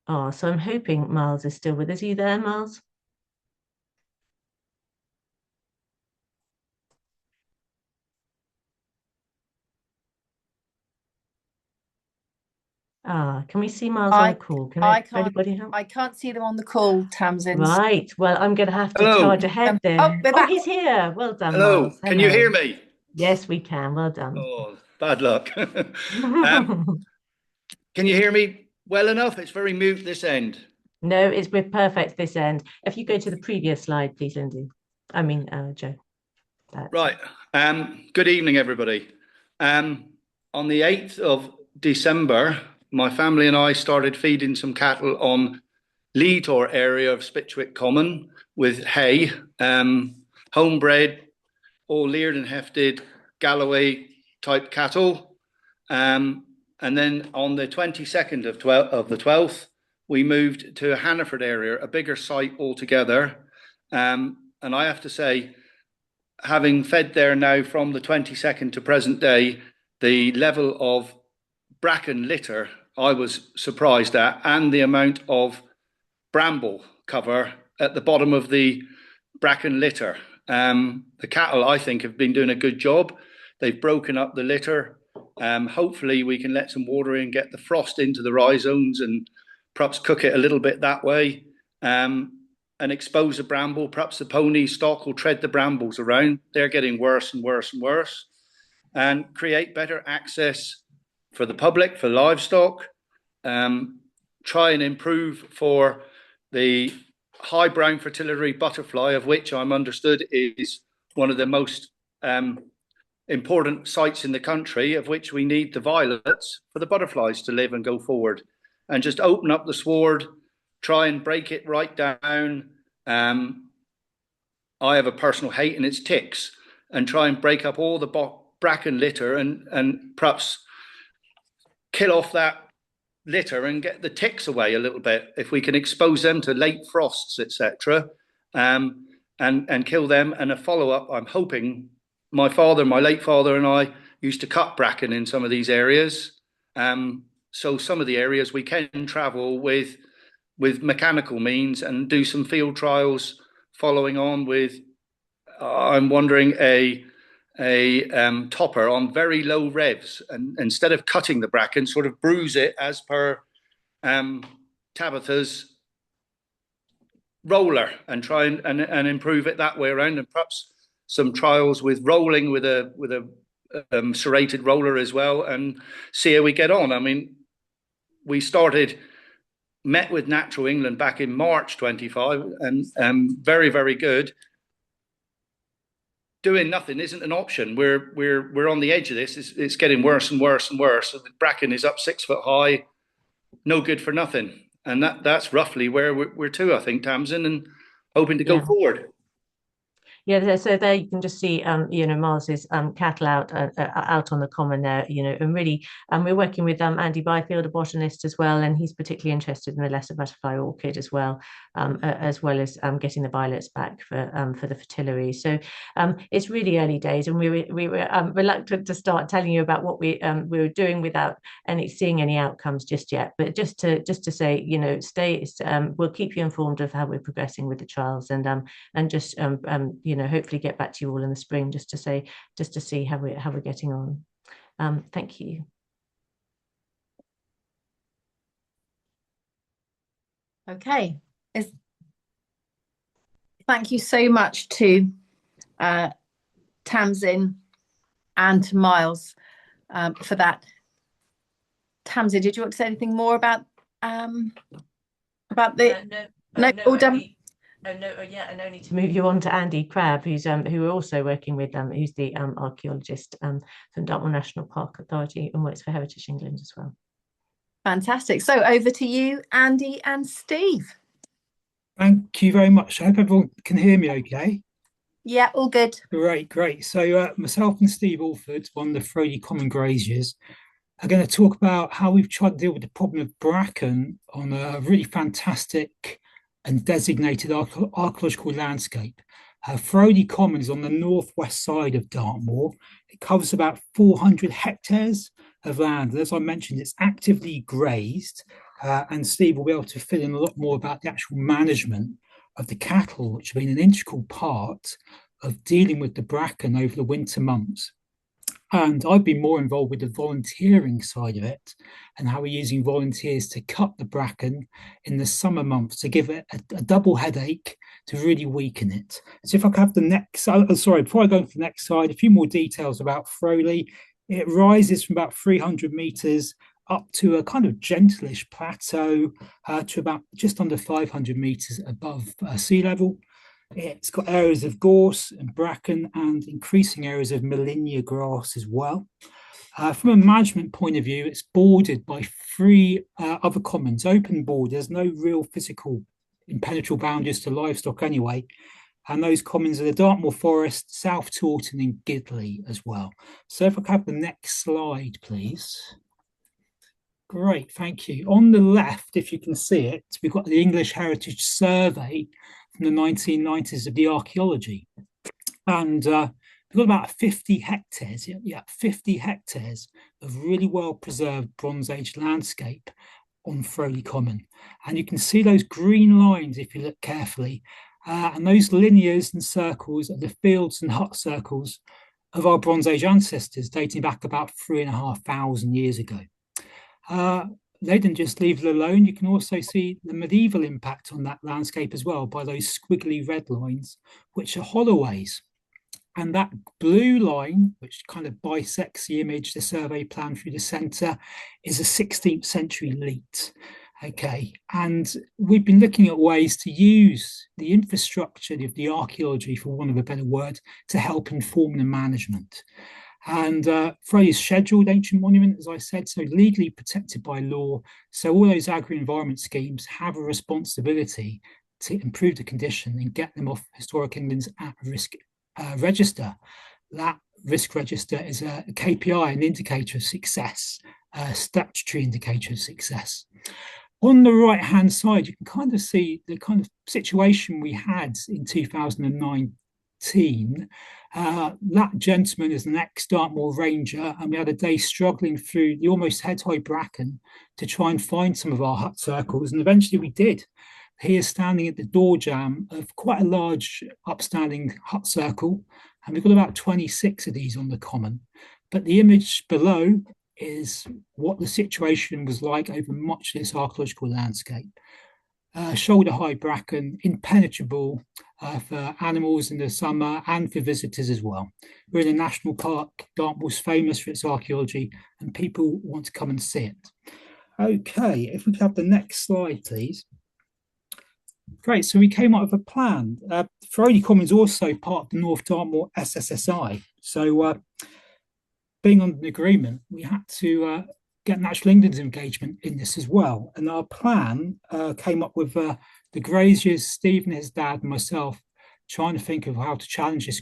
Oh, so I'm hoping Miles is still with us. Are you there, Miles? Can we see Miles on the call? I can't see them on the call, Tamsin. Right. Well, I'm going to have to charge ahead then. Oh, he's here. Well done, Hello. Miles. Can you hear me? Yes, we can. Well done. Oh, bad luck. Can you hear me well enough? It's very mute this end. No, we're perfect this end. If you go to the previous slide, please, Lindsay. Joe. Right. Good evening, everybody. On the 8th of December, my family and I started feeding some cattle on Leator area of Spitchwick Common with hay, homebred, all leered and hefted Galloway type cattle. And then on the 22nd of the 12th, we moved to a Hannaford area, a bigger site altogether. And I have to say, having fed there now from the 22nd to present day, the level of bracken litter I was surprised at, and the amount of bramble cover at the bottom of the bracken litter. The cattle, I think, have been doing a good job. They've broken up the litter. Hopefully we can let some water in, get the frost into the rhizomes and perhaps cook it a little bit that way, and expose the bramble. Perhaps the pony stock will tread the brambles around. They're getting worse and worse and worse. and create better access for the public, for livestock, try and improve for the high brown fritillary butterfly, of which I'm understood is one of the most important sites in the country, of which we need the violets for the butterflies to live and go forward. And just open up the sward, try and break it right down. I have a personal hate, and it's ticks, and try and break up all the bracken litter and perhaps kill off that litter and get the ticks away a little bit. If we can expose them to late frosts, etc., and kill them. And a follow-up, I'm hoping, my late father and I used to cut bracken in some of these areas. So some of the areas we can travel with mechanical means and do some field trials following on with, I'm wondering, a topper on very low revs, and instead of cutting the bracken, sort of bruise it as per Tabitha's roller, and try and improve it that way around, and perhaps some trials with rolling with a serrated roller as well, and see how we get on. I mean, we met with Natural England back in March 25, and very, very good. Doing nothing isn't an option. We're on the edge of this. It's getting worse and worse and worse. So the bracken is up 6 foot high, no good for nothing. And that's roughly where we're to, I think, Tamsin, and hoping to go forward. Yeah, so there you can just see, Miles's cattle out on the common there, and really, we're working with Andy Byfield, a botanist as well, and he's particularly interested in the lesser butterfly orchid as well as getting the violets back for the fritillary. So it's really early days, and we were reluctant to start telling you about what we were doing without seeing any outcomes just yet. But just to say, we'll keep you informed of how we're progressing with the trials, and just hopefully get back to you all in the spring just to see how we're getting on. Thank you. Okay. Thank you so much to Tamsin and to Miles for that. Tamsin, did you want to say anything more about the? No, all done. No need to move you on to Andy Crabb, who we're also working with, who's the archaeologist from Dartmoor National Park Authority and works for Heritage England as well. Fantastic. So over to you, Andy and Steve. Thank you very much. I hope everyone can hear me okay. Yeah, all good. Great. So myself and Steve Alford, one of the Forestry Common graziers, are going to talk about how we've tried to deal with the problem of bracken on a really fantastic and designated archaeological landscape. Forestry Common is on the northwest side of Dartmoor. It covers about 400 hectares of land. And as I mentioned, it's actively grazed. And Steve will be able to fill in a lot more about the actual management of the cattle, which have been an integral part of dealing with the bracken over the winter months. And I've been more involved with the volunteering side of it, and how we're using volunteers to cut the bracken in the summer months to give it a double headache to really weaken it. So if I could have the next, before I go to the next slide, a few more details about Forestry. It rises from about 300 metres up to a kind of gentlish plateau to about just under 500 metres above sea level. It's got areas of gorse and bracken and increasing areas of Molinia grass as well. From a management point of view, it's bordered by 3 other commons, open borders, no real physical impenetrable boundaries to livestock anyway. And those commons are the Dartmoor Forest, South Taunton and Gidley as well. So if I could have the next slide, please. Great, thank you. On the left, if you can see it, we've got the English Heritage Survey from the 1990s of the archaeology. And we've got about 50 hectares, 50 hectares of really well-preserved Bronze Age landscape on Forestry Common. And you can see those green lines if you look carefully. And those linears and circles are the fields and hut circles of our Bronze Age ancestors dating back about 3,500 years ago. They didn't just leave it alone. You can also see the medieval impact on that landscape as well by those squiggly red lines, which are hollowways. And that blue line, which kind of bisects the image, the survey plan through the centre, is a 16th century leat. Okay, and we've been looking at ways to use the infrastructure of the archaeology, for want of a better word, to help inform the management. And Frey is scheduled ancient monument, as I said, so legally protected by law. So all those agri-environment schemes have a responsibility to improve the condition and get them off Historic England's at-risk register. That risk register is a KPI, an indicator of success, a statutory indicator of success. On the right-hand side, you can kind of see the kind of situation we had in 2019. That gentleman is an ex-Dartmoor Ranger, and we had a day struggling through the almost head-high bracken to try and find some of our hut circles, and eventually we did. He is standing at the door jamb of quite a large upstanding hut circle, and we've got about 26 of these on the common. But the image below is what the situation was like over much of this archaeological landscape. Shoulder-high bracken, impenetrable for animals in the summer and for visitors as well. We're in a national park. Dartmoor's famous for its archaeology, and people want to come and see it. Okay, if we could have the next slide, please. Great, so we came up with a plan. Forestry Common is also part of the North Dartmoor SSSI. So being on an agreement, we had to get Natural England's engagement in this as well. And our plan came up with the graziers, Steve and his dad and myself, trying to think of how to challenge this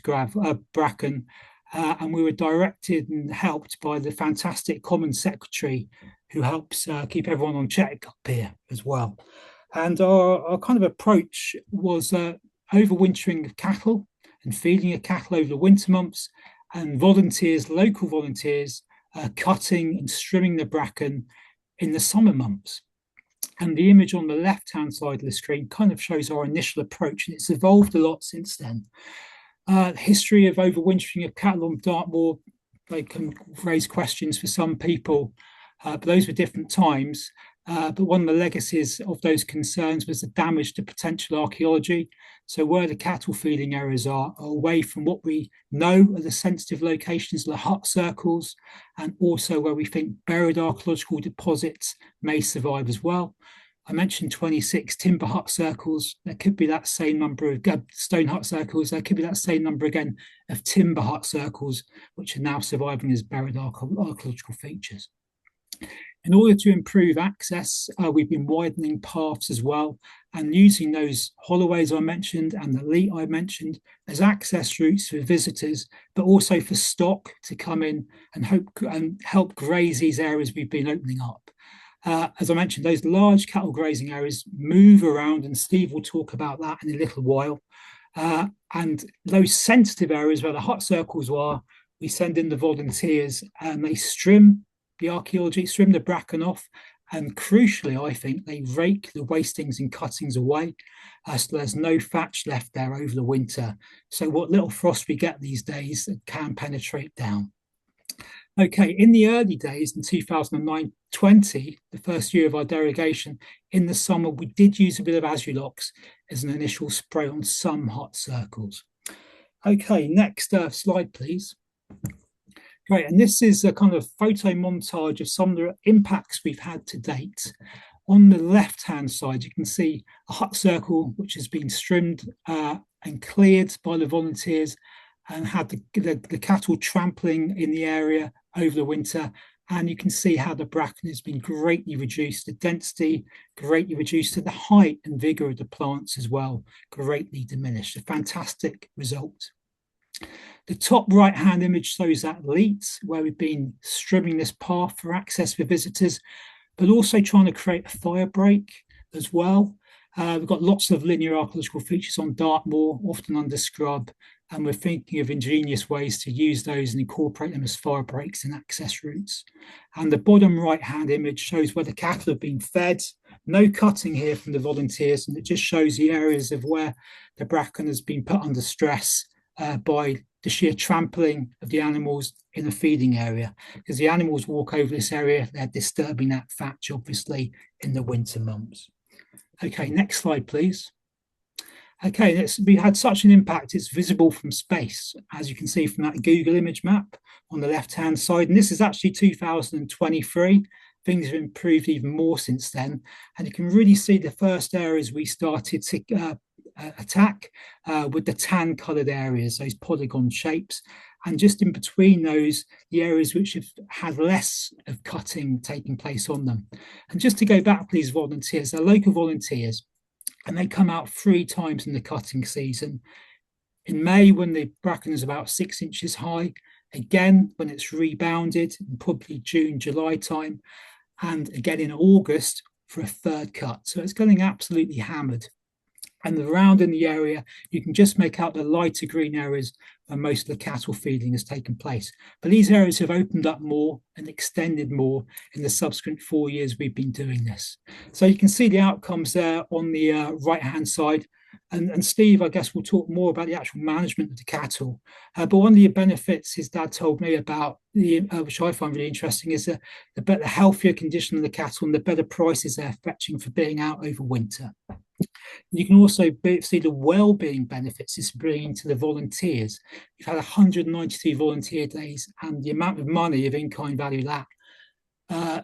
bracken. And we were directed and helped by the fantastic Common Secretary, who helps keep everyone on check up here as well. And our kind of approach was overwintering of cattle and feeding of cattle over the winter months, and volunteers, local volunteers, cutting and strimming the bracken in the summer months. And the image on the left-hand side of the screen kind of shows our initial approach, and it's evolved a lot since then. History of overwintering of cattle on Dartmoor, they can raise questions for some people, but those were different times. But one of the legacies of those concerns was the damage to potential archaeology. So where the cattle feeding areas are away from what we know are the sensitive locations of the hut circles, and also where we think buried archaeological deposits may survive as well. I mentioned 26 timber hut circles. There could be that same number of stone hut circles. There could be that same number again of timber hut circles, which are now surviving as buried archaeological features. In order to improve access, we've been widening paths as well, and using those holloways I mentioned and the leat I mentioned as access routes for visitors, but also for stock to come in and help graze these areas we've been opening up. As I mentioned, those large cattle grazing areas move around, and Steve will talk about that in a little while. And those sensitive areas where the hut circles are, we send in the volunteers and they trim the bracken off, and crucially, I think, they rake the wastings and cuttings away, so there's no thatch left there over the winter. So what little frost we get these days can penetrate down. Okay, in the early days, in 2009-20, the first year of our derogation, in the summer, we did use a bit of Azulox as an initial spray on some hot circles. Okay, next slide, please. Great, and this is a kind of photo montage of some of the impacts we've had to date. On the left-hand side, you can see a hut circle which has been trimmed and cleared by the volunteers, and had the cattle trampling in the area over the winter. And you can see how the bracken has been greatly reduced, the density greatly reduced, to the height and vigor of the plants as well, greatly diminished. A fantastic result. The top right-hand image shows that leat, where we've been strimming this path for access for visitors, but also trying to create a fire break as well. We've got lots of linear archaeological features on Dartmoor, often under scrub, and we're thinking of ingenious ways to use those and incorporate them as fire breaks and access routes. And the bottom right-hand image shows where the cattle have been fed. No cutting here from the volunteers, and it just shows the areas of where the bracken has been put under stress by the sheer trampling of the animals in the feeding area. Because the animals walk over this area, they're disturbing that thatch, obviously, in the winter months. Okay, next slide, please. Okay, we had such an impact, it's visible from space, as you can see from that Google image map on the left-hand side. And this is actually 2023. Things have improved even more since then. And you can really see the first areas we started to attack with the tan coloured areas, those polygon shapes. And just in between those, the areas which have had less of cutting taking place on them. And just to go back, please, volunteers, they're local volunteers, and they come out 3 times in the cutting season. In May, when the bracken is about 6 inches high, again when it's rebounded, in probably June, July time, and again in August for a third cut. So it's getting absolutely hammered. And around in the area, you can just make out the lighter green areas where most of the cattle feeding has taken place. But these areas have opened up more and extended more in the subsequent 4 years we've been doing this. So you can see the outcomes there on the right-hand side. And Steve, I guess, will talk more about the actual management of the cattle. But one of the benefits his dad told me about, which I find really interesting, is the healthier condition of the cattle and the better prices they're fetching for being out over winter. You can also see the well-being benefits it's bringing to the volunteers. You've had 192 volunteer days, and the amount of money of in-kind value that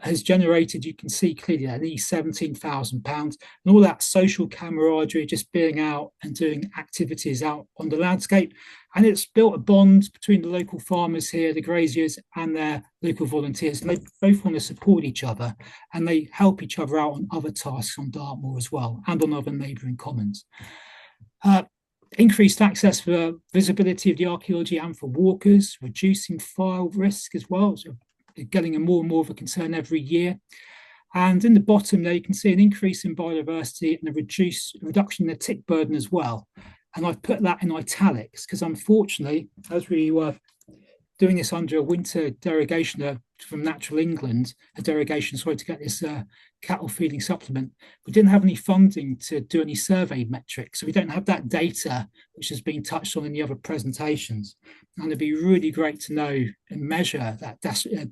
has generated, you can see clearly at least £17,000, and all that social camaraderie, just being out and doing activities out on the landscape. And it's built a bond between the local farmers here, the graziers, and their local volunteers. And they both want to support each other, and they help each other out on other tasks on Dartmoor as well, and on other neighbouring commons. Increased access for visibility of the archaeology and for walkers, reducing fire risk as well. So getting more and more of a concern every year. And in the bottom there, you can see an increase in biodiversity and a reduction in the tick burden as well. And I've put that in italics because unfortunately, as we were doing this under a winter derogation from Natural England, a derogation, sorry, to get this cattle feeding supplement, we didn't have any funding to do any survey metrics. So we don't have that data, which has been touched on in the other presentations. And it'd be really great to know and measure that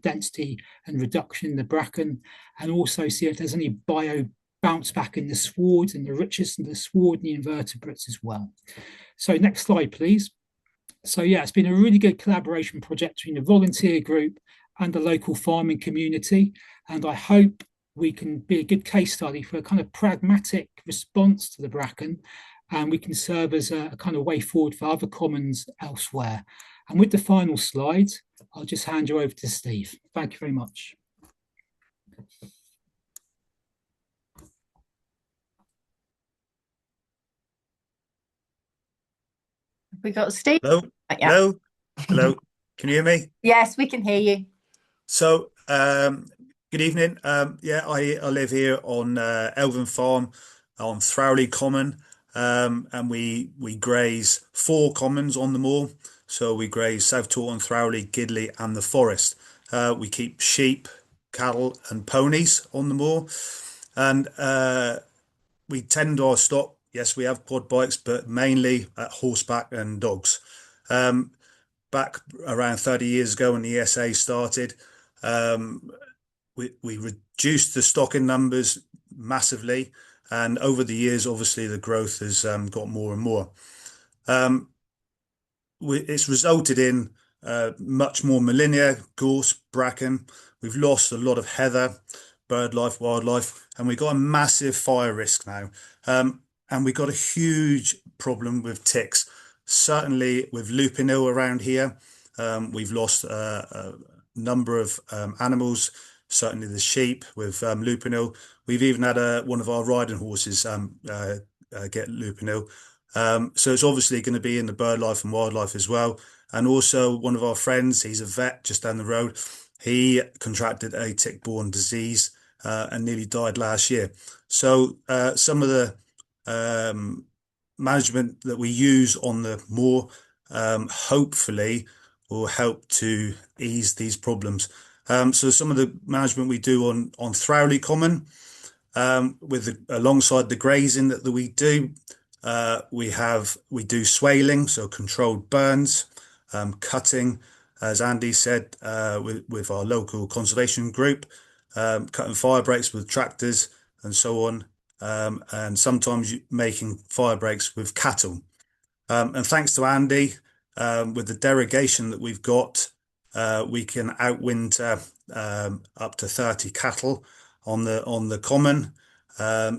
density and reduction in the bracken, and also see if there's any bio bounce back in the sward and the richness of the sward and the invertebrates as well. So next slide, please. So yeah, it's been a really good collaboration project between the volunteer group and the local farming community. And I hope we can be a good case study for a kind of pragmatic response to the bracken, and we can serve as a kind of way forward for other commons elsewhere. And with the final slide, I'll just hand you over to Steve. Thank you very much. We got Steve. Hello. Yeah. Hello. Hello. Can you hear me? Yes, we can hear you. So, good evening. Yeah, I live here on Elven Farm on Throwley Common, and we graze 4 commons on the moor. So we graze South Taunton, Throwley, Gidley, and the Forest. We keep sheep, cattle, and ponies on the moor, and we tend our stock. Yes, we have quad bikes, but mainly at horseback and dogs. Back around 30 years ago when the ESA started, we reduced the stocking numbers massively. And over the years, obviously, the growth has got more and more. It's resulted in much more Molinia, gorse, bracken. We've lost a lot of heather, bird life, wildlife, and we've got a massive fire risk now. And we've got a huge problem with ticks. Certainly with lupinil around here, we've lost a number of animals, certainly the sheep with lupinil. We've even had one of our riding horses get lupinil. So it's obviously going to be in the bird life and wildlife as well. And also one of our friends, he's a vet just down the road, he contracted a tick-borne disease and nearly died last year. So some of the management that we use on the moor hopefully will help to ease these problems. So some of the management we do on Throwley Common, alongside the grazing that we do, we do swaling, so controlled burns, cutting, as Andy said, with our local conservation group, cutting fire breaks with tractors and so on. and sometimes making fire breaks with cattle. And thanks to Andy, with the derogation that we've got, we can outwinter up to 30 cattle on the common.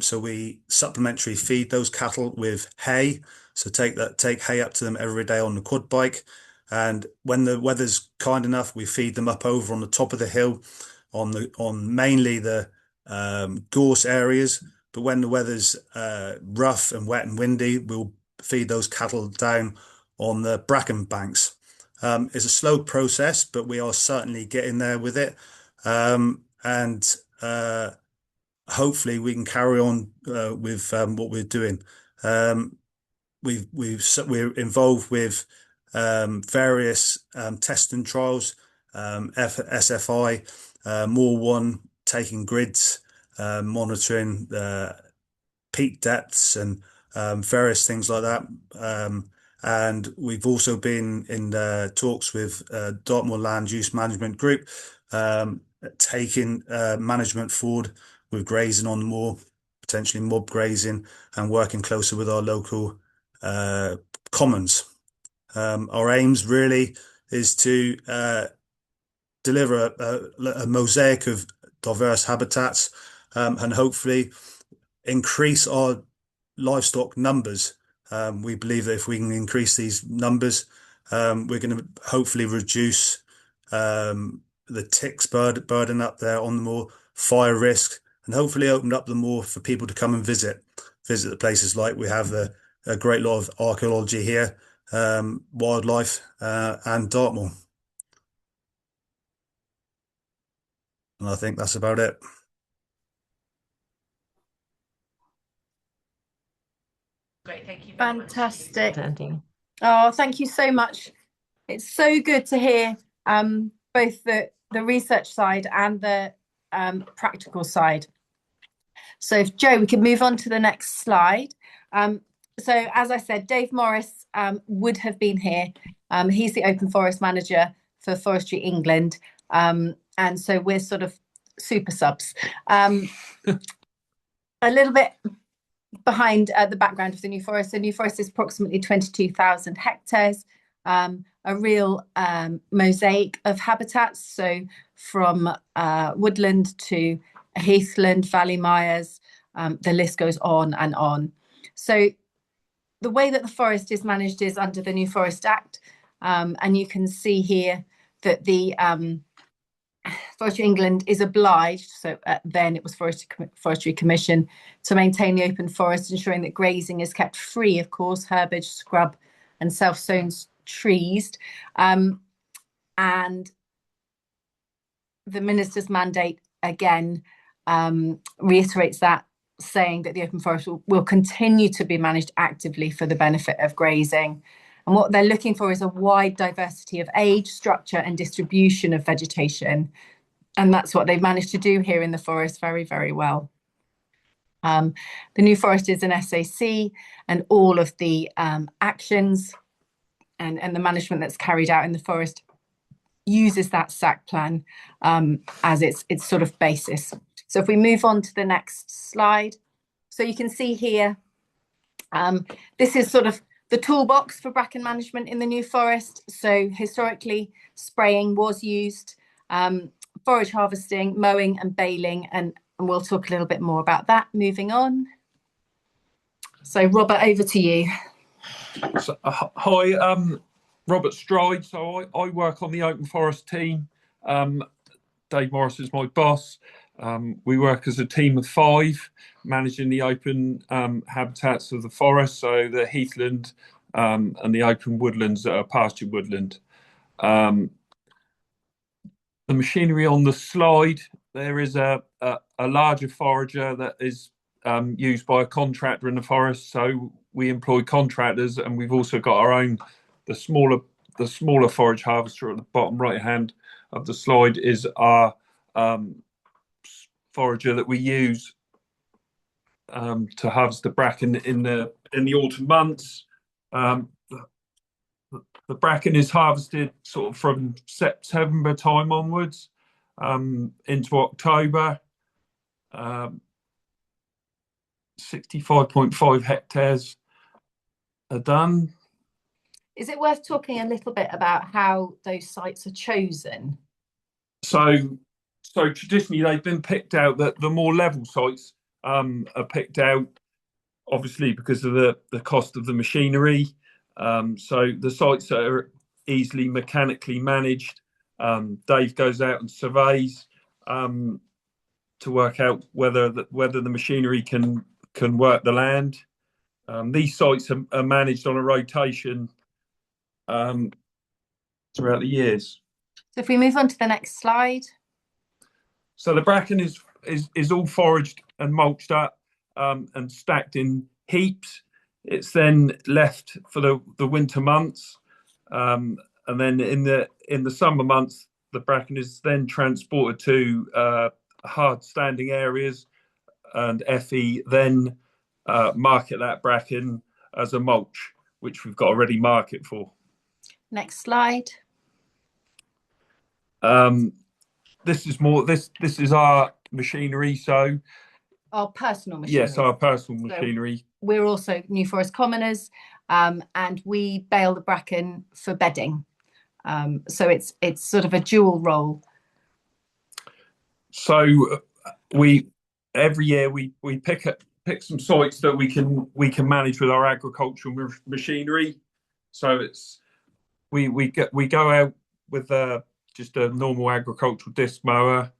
So we supplementary feed those cattle with hay. So take hay up to them every day on the quad bike. And when the weather's kind enough, we feed them up over on the top of the hill on mainly the gorse areas. But when the weather's rough and wet and windy, we'll feed those cattle down on the bracken banks. It's a slow process, but we are certainly getting there with it. And hopefully we can carry on with what we're doing. We're involved with various test and trials, SFI, more one taking grids, monitoring peak depths and various things like that. And we've also been in talks with Dartmoor Land Use Management Group, taking management forward with grazing on the moor, potentially mob grazing, and working closer with our local commons. Our aims really is to deliver a mosaic of diverse habitats, and hopefully increase our livestock numbers. We believe that if we can increase these numbers, we're going to hopefully reduce the ticks burden up there on the moor, fire risk, and hopefully open up the moor for people to come and visit the places. Like we have a great lot of archaeology here, wildlife, and Dartmoor. And I think that's about it. Great, thank you. Fantastic. Much. Oh, thank you so much. It's so good to hear both the research side and the practical side. So if Joe, we can move on to the next slide. So as I said, Dave Morris would have been here. He's the open forest manager for Forestry England. And so we're sort of super subs. A little bit behind the background of the New Forest. So New Forest is approximately 22,000 hectares, a real mosaic of habitats. So from woodland to heathland, valley mires, the list goes on and on. So the way that the forest is managed is under the New Forest Act. And you can see here that the Forestry England is obliged, so then it was Forestry Commission, to maintain the open forest, ensuring that grazing is kept free of coarse herbage, scrub and self-sown trees. And the Minister's mandate again reiterates that, saying that the open forest will continue to be managed actively for the benefit of grazing. And what they're looking for is a wide diversity of age, structure and distribution of vegetation. And that's what they've managed to do here in the forest very, very well. The New Forest is an SAC, and all of the actions and the management that's carried out in the forest uses that SAC plan as its sort of basis. So if we move on to the next slide. So you can see here, this is sort of the toolbox for bracken management in the New Forest. So historically, spraying was used, forage harvesting, mowing and baling, and we'll talk a little bit more about that moving on. So Robert, over to you. So, hi, Robert Stride. So I work on the open forest team. Dave Morris is my boss. We work as a team of 5, managing the open habitats of the forest, so the heathland and the open woodlands that are pasture woodland. The machinery on the slide, there is a larger forager that is used by a contractor in the forest. So we employ contractors, and we've also got our own, the smaller forage harvester at the bottom right hand of the slide is our forager that we use to harvest the bracken in the autumn months. The bracken is harvested sort of from September time onwards into October. 65.5 hectares are done. Is it worth talking a little bit about how those sites are chosen? So traditionally they've been picked out, that the more level sites are picked out, obviously because of the cost of the machinery. So the sites that are easily mechanically managed, Dave goes out and surveys to work out whether the machinery can work the land. These sites are managed on a rotation throughout the years. So if we move on to the next slide. So the bracken is all foraged and mulched up and stacked in heaps. It's then left for the winter months, and then in the summer months, the bracken is then transported to hard standing areas, and FE then market that bracken as a mulch, which we've got a ready market for. Next slide. This is our machinery. So our personal machinery. Yes, our personal machinery. So we're also New Forest Commoners, and we bale the bracken for bedding. So it's sort of a dual role. So every year we pick some sites that we can manage with our agricultural machinery. So we go out with just a normal agricultural disc mower,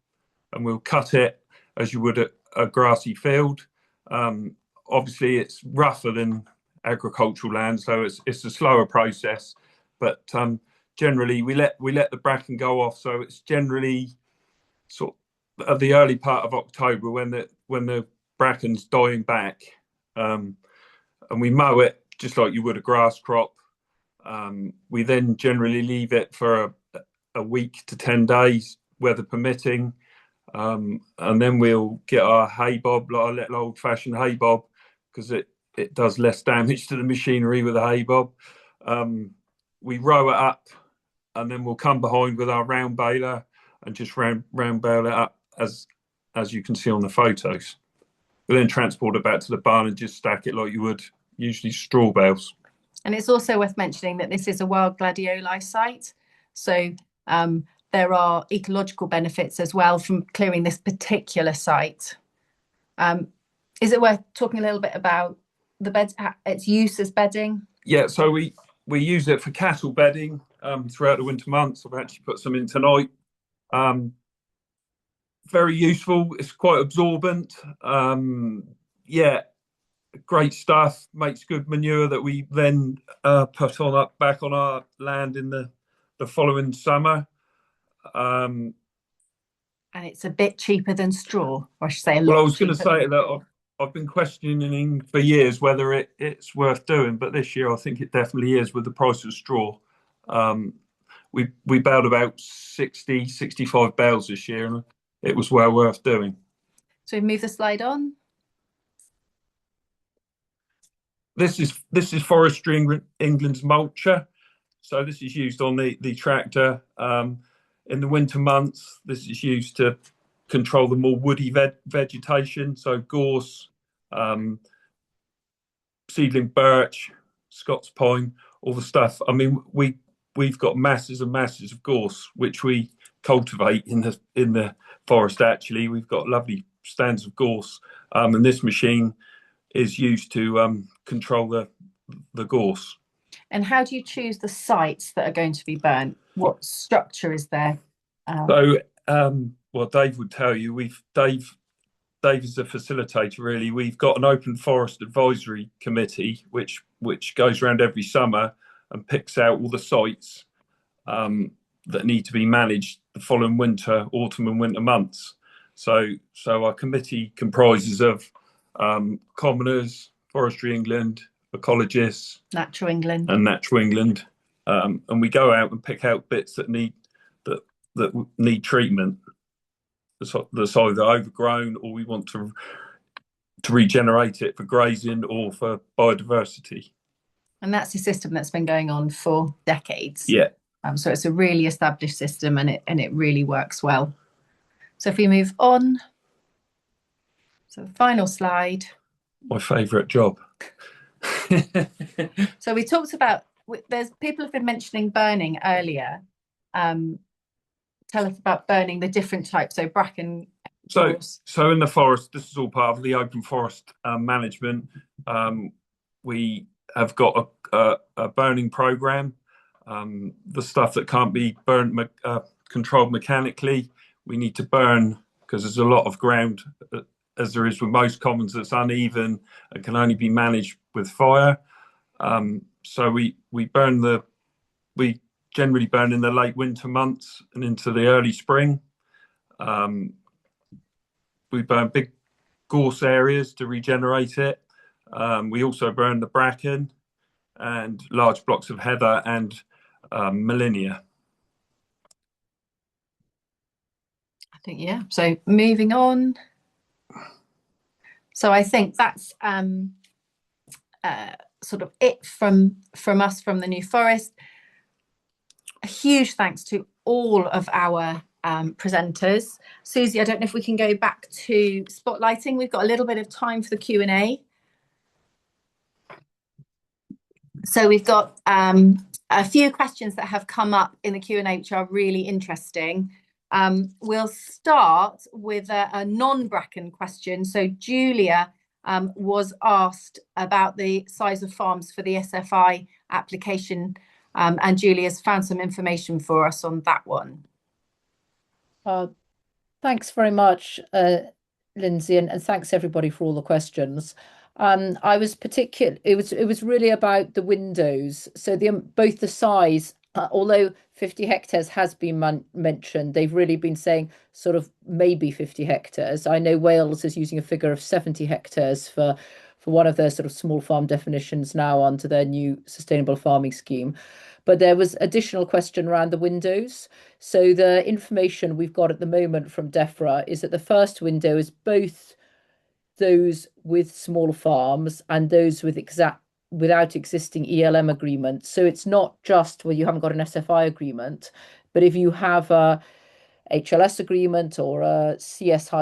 and we'll cut it as you would a grassy field. Obviously it's rougher than agricultural land, so it's a slower process, but generally we let the bracken go off. So it's generally sort of at the early part of October when the bracken's dying back, and we mow it just like you would a grass crop. We then generally leave it for a week to 10 days, weather permitting, and then we'll get our hay bob, like a little old-fashioned hay bob, because it does less damage to the machinery with a hay bob. We row it up, and then we'll come behind with our round baler and just round bale it up as you can see on the photos. We'll then transport it back to the barn and just stack it like you would usually straw bales. And it's also worth mentioning that this is a wild gladioli site, so there are ecological benefits as well from clearing this particular site. Is it worth talking a little bit about the beds, its use as bedding? Yeah, so we use it for cattle bedding throughout the winter months. I've actually put some in tonight. Very useful. It's quite absorbent. Yeah, great stuff. Makes good manure that we then put back on our land in the following summer. And it's a bit cheaper than straw, or I should say a lot. Well, I was going to say that I've been questioning for years whether it's worth doing, but this year I think it definitely is with the price of straw. We baled about 65 bales this year, and it was well worth doing. So we move the slide on. This is Forestry England's mulcher. So this is used on the tractor. In the winter months, this is used to control the more woody vegetation. So gorse, seedling birch, Scots pine, all the stuff. I mean, we've got masses and masses of gorse which we cultivate in the forest. Actually, we've got lovely stands of gorse, and this machine is used to control the gorse. And how do you choose the sites that are going to be burnt? What structure is there? Well, Dave would tell you. Dave is the facilitator, really. We've got an open forest advisory committee which goes around every summer and picks out all the sites that need to be managed the following winter, autumn and winter months. So our committee comprises of commoners, Forestry England, ecologists, Natural England, and we go out and pick out bits that need treatment. That's either overgrown, or we want to regenerate it for grazing or for biodiversity. And that's a system that's been going on for decades. Yeah. So it's a really established system, and it really works well. So if we move on, so the final slide. my favourite job. So we talked about, there's people have been mentioning burning earlier. Tell us about burning, the different types. So bracken. So in the forest, this is all part of the open forest management. We have got a burning program. The stuff that can't be burnt controlled mechanically, we need to burn, because there's a lot of ground, as there is with most commons, that's uneven and can only be managed with fire. So we generally burn in the late winter months and into the early spring. We burn big gorse areas to regenerate it. We also burn the bracken and large blocks of heather and Molinia. I think, yeah. So moving on. So I think that's sort of it from us from the New Forest. A huge thanks to all of our presenters. Susie, I don't know if we can go back to spotlighting. We've got a little bit of time for the Q&A. So we've got a few questions that have come up in the Q&A, which are really interesting. We'll start with a non-bracken question. So Julia was asked about the size of farms for the SFI application, and Julia's found some information for us on that one. Thanks very much, Lindsay, and thanks everybody for all the questions. I was it was really about the windows. So both the size, although 50 hectares has been mentioned, they've really been saying sort of maybe 50 hectares. I know Wales is using a figure of 70 hectares for one of their sort of small farm definitions now onto their new sustainable farming scheme. But there was additional question around the windows. So the information we've got at the moment from DEFRA is that the first window is both those with small farms and those without existing ELM agreement. So it's not just where you haven't got an SFI agreement, but if you have a HLS agreement or a CS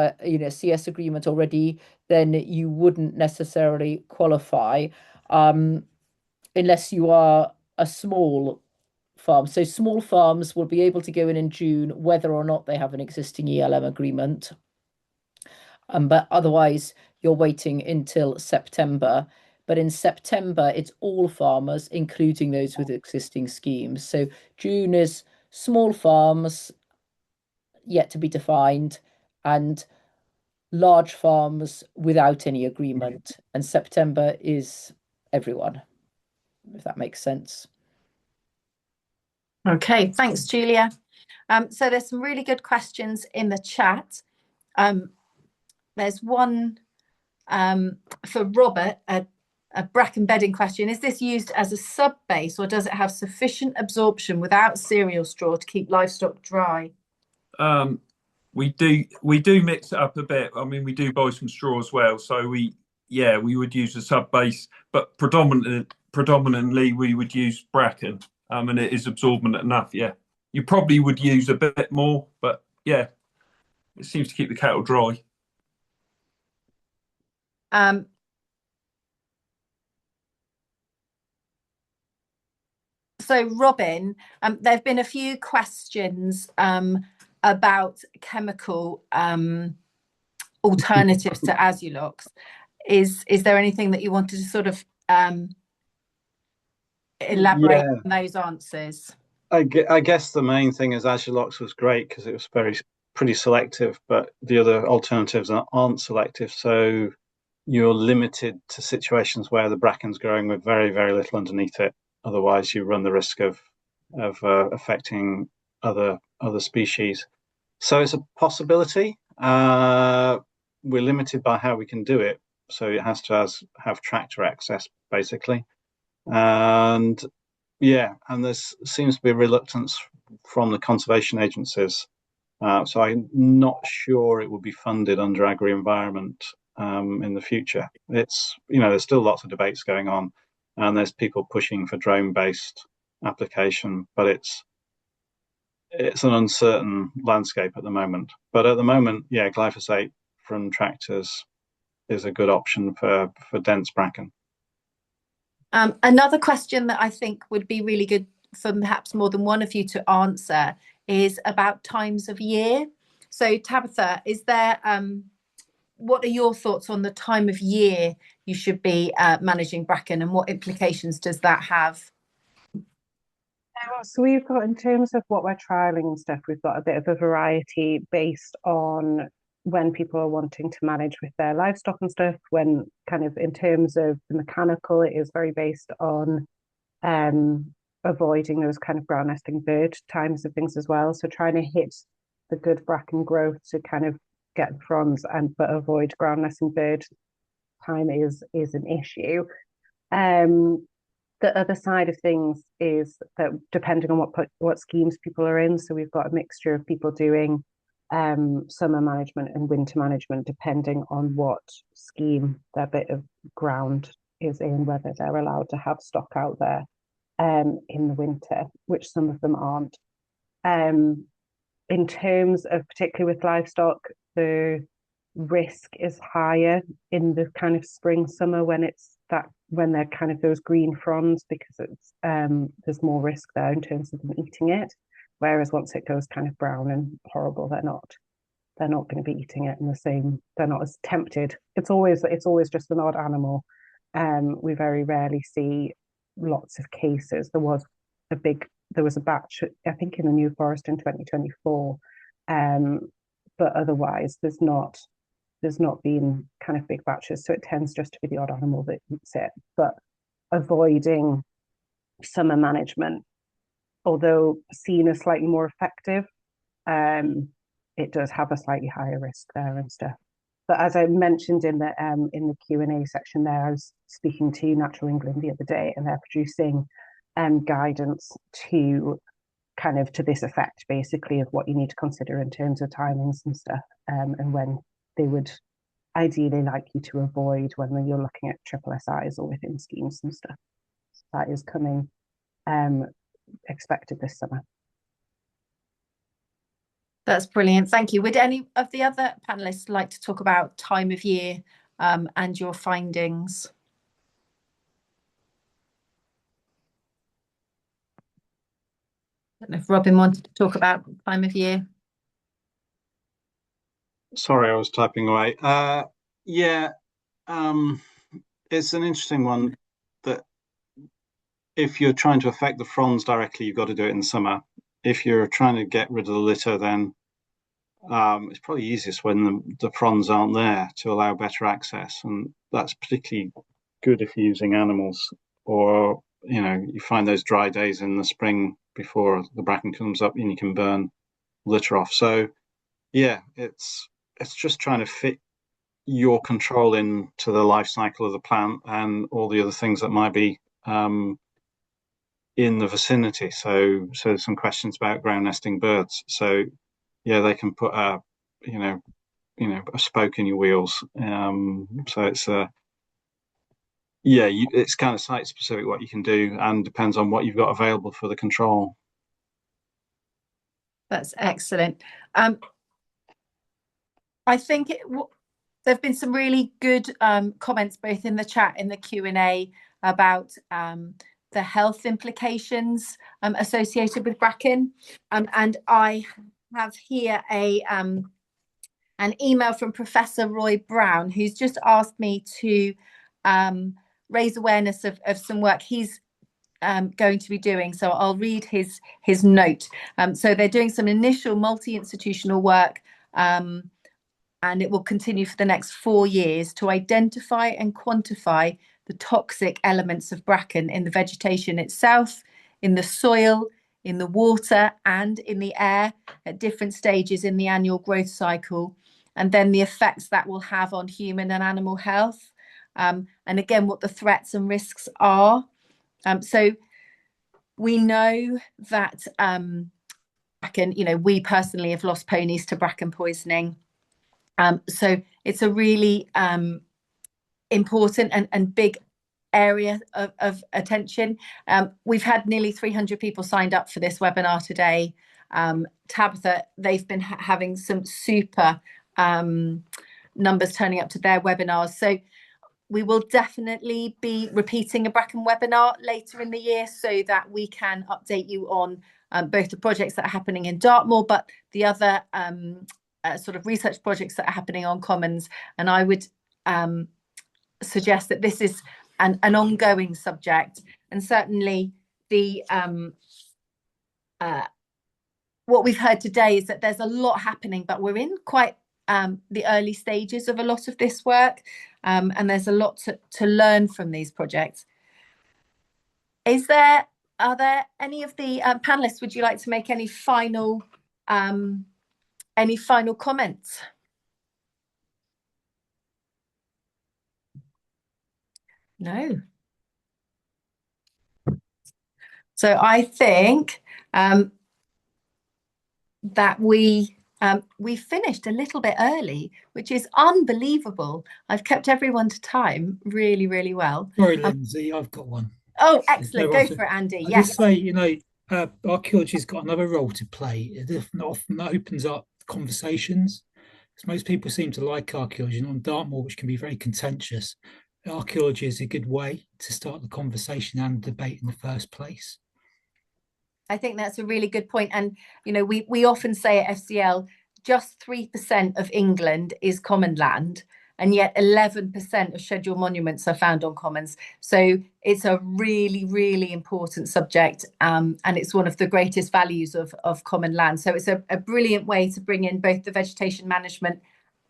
agreement already, then you wouldn't necessarily qualify unless you are a small farm. So small farms will be able to go in June, whether or not they have an existing ELM agreement. But otherwise, you're waiting until September. But in September, it's all farmers, including those with existing schemes. So June is small farms, yet to be defined, and large farms without any agreement. And September is everyone, if that makes sense. Okay, thanks, Julia. So there's some really good questions in the chat. There's one for Robert, a bracken bedding question. Is this used as a sub base, or does it have sufficient absorption without cereal straw to keep livestock dry? We do mix it up a bit. I mean, we do buy some straw as well. So we would use a sub base, but predominantly we would use bracken. And it is absorbent enough. Yeah, you probably would use a bit more, but yeah, it seems to keep the cattle dry. So Robin, there have been a few questions about chemical alternatives to Azulox. Is there anything that you wanted to sort of elaborate on those answers? I guess the main thing is Azulox was great because it was pretty selective, but the other alternatives aren't selective. So you're limited to situations where the bracken's growing with very, very little underneath it. Otherwise, you run the risk of affecting other species. So it's a possibility. We're limited by how we can do it. So it has to have tractor access, basically. And there seems to be a reluctance from the conservation agencies. So I'm not sure it will be funded under Agri-Environment in the future. It's, there's still lots of debates going on, and there's people pushing for drone-based application, but it's an uncertain landscape at the moment. But at the moment, glyphosate from tractors is a good option for dense bracken. Another question that I think would be really good for perhaps more than one of you to answer is about times of year. So Tabitha, is there what are your thoughts on the time of year you should be managing bracken, and what implications does that have? So we've got, in terms of what we're trialing and stuff, we've got a bit of a variety based on when people are wanting to manage with their livestock and stuff. When kind of in terms of the mechanical, it is very based on avoiding those kind of ground nesting bird times of things as well. So trying to hit the good bracken growth to kind of get fronds but avoid ground nesting bird time is an issue. The other side of things is that depending on what schemes people are in, so we've got a mixture of people doing summer management and winter management, depending on what scheme their bit of ground is in, whether they're allowed to have stock out there in the winter, which some of them aren't. In terms of particularly with livestock, the risk is higher in the kind of spring, summer when they're kind of those green fronds, because it's there's more risk there in terms of them eating it. Whereas once it goes kind of brown and horrible, they're not going to be eating it in the same. They're not as tempted. It's always just an odd animal. We very rarely see lots of cases. There was a batch, I think, in the New Forest in 2024, but otherwise there's not been kind of big batches, so it tends just to be the odd animal that eats it. But avoiding summer management, although seen as slightly more effective, it does have a slightly higher risk there and stuff. But as I mentioned in the Q&A section there, I was speaking to Natural England the other day, and they're producing guidance to kind of to this effect, basically, of what you need to consider in terms of timings and stuff, and when they would ideally like you to avoid when you're looking at triple SIs or within schemes and stuff. That is coming expected this summer. That's brilliant. Thank you. Would any of the other panelists like to talk about time of year and your findings? I don't know if Robin wanted to talk about time of year. Sorry, I was typing away. It's an interesting one that if you're trying to affect the fronds directly, you've got to do it in summer. If you're trying to get rid of the litter, then it's probably easiest when the fronds aren't there to allow better access. And that's particularly good if you're using animals, or, you find those dry days in the spring before the bracken comes up and you can burn litter off. So yeah, it's just trying to fit your control into the life cycle of the plant and all the other things that might be in the vicinity. So some questions about ground nesting birds. So yeah, they can put a spoke in your wheels. So it's it's kind of site specific what you can do, and depends on what you've got available for the control. That's excellent. I think there have been some really good comments both in the chat, in the Q&A, about the health implications associated with bracken. And I have here an email from Professor Roy Brown, who's just asked me to raise awareness of some work he's going to be doing. So I'll read his note. So they're doing some initial multi-institutional work, and it will continue for the next 4 years, to identify and quantify the toxic elements of bracken in the vegetation itself, in the soil, in the water, and in the air at different stages in the annual growth cycle, and then the effects that will have on human and animal health, and again, what the threats and risks are. So we know that bracken, we personally have lost ponies to bracken poisoning. So it's a really important and big area of attention. We've had nearly 300 people signed up for this webinar today. Tabitha, they've been having some super numbers turning up to their webinars. So we will definitely be repeating a Bracken webinar later in the year so that we can update you on both the projects that are happening in Dartmoor, but the other sort of research projects that are happening on Commons. And I would suggest that this is an ongoing subject, and certainly the what we've heard today is that there's a lot happening, but we're in quite the early stages of a lot of this work, and there's a lot to learn from these projects. Are there any of the panelists, would you like to make any final comments? No. So I think that we finished a little bit early, which is unbelievable. I've kept everyone to time really, really well. Sorry, Lindsay, I've got one. Oh, excellent. Go for it, Andy. I Yes. just say, archaeology's got another role to play. It often opens up conversations. Because most people seem to like archaeology, and on Dartmoor, which can be very contentious, archaeology is a good way to start the conversation and debate in the first place. I think that's a really good point. And, we often say at FCL, just 3% of England is common land, and yet 11% of scheduled monuments are found on commons. So it's a really, really important subject, and it's one of the greatest values of common land. So it's a brilliant way to bring in both the vegetation management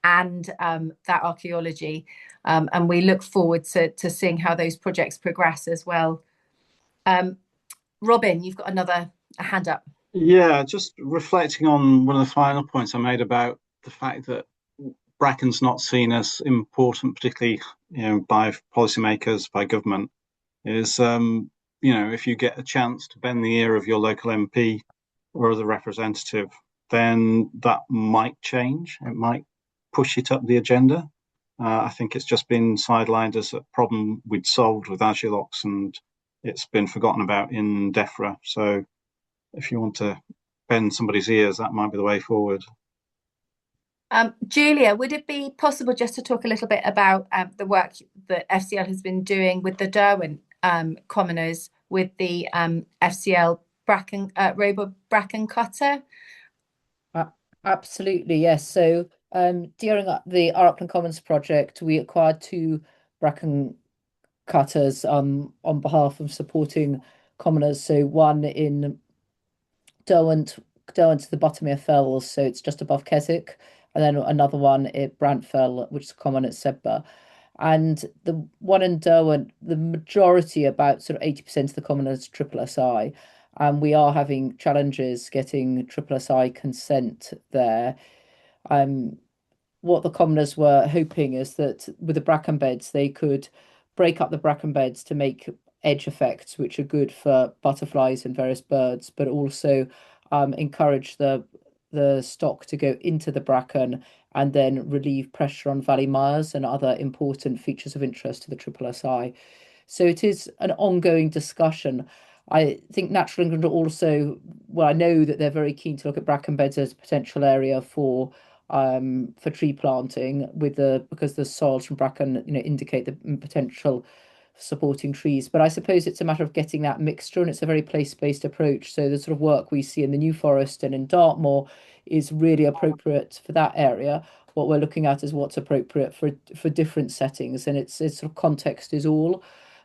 and that archaeology. And we look forward to seeing how those projects progress as well. Robin, you've got a hand up. Yeah, just reflecting on one of the final points I made about the fact that Bracken's not seen as important, particularly by policymakers, by government, is if you get a chance to bend the ear of your local MP or other representative, then that might change. It might push it up the agenda. I think it's just been sidelined as a problem we'd solved with Agilox, and it's been forgotten about in DEFRA. So if you want to bend somebody's ears, that might be the way forward. Julia, would it be possible just to talk a little bit about the work that FCL has been doing with the Derwent commoners with the FCL Bracken robot Bracken cutter? Absolutely, yes. So during the Arkland Commons project, we acquired 2 Bracken cutters on behalf of supporting commoners. So one in Derwent to the Bottomere Fells, so it's just above Keswick, and then another one at Brantfell, which is common at Sebba. And the one in Derwent, the majority, about sort of 80% of the commoners, triple SI. And we are having challenges getting triple SI consent there. What the commoners were hoping is that with the bracken beds, they could break up the bracken beds to make edge effects, which are good for butterflies and various birds, but also encourage the stock to go into the bracken and then relieve pressure on valley mires and other important features of interest to the triple SI. So it is an ongoing discussion. I think Natural England are also, well, I know that they're very keen to look at bracken beds as a potential area for tree planting because the soils from bracken indicate the potential supporting trees. But I suppose it's a matter of getting that mixture, and it's a very place-based approach. So the sort of work we see in the New Forest and in Dartmoor is really appropriate for that area. What we're looking at is what's appropriate for different settings, and it's sort of context is all.